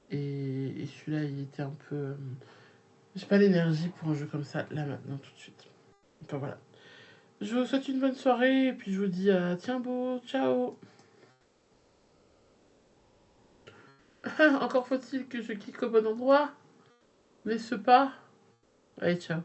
Et celui-là, il était un peu. J'ai pas l'énergie pour un jeu comme ça, là maintenant, tout de suite. Enfin voilà. Je vous souhaite une bonne soirée, et puis je vous dis à tiens beau, ciao. Encore faut-il que je clique au bon endroit, n'est-ce pas? Allez, ciao.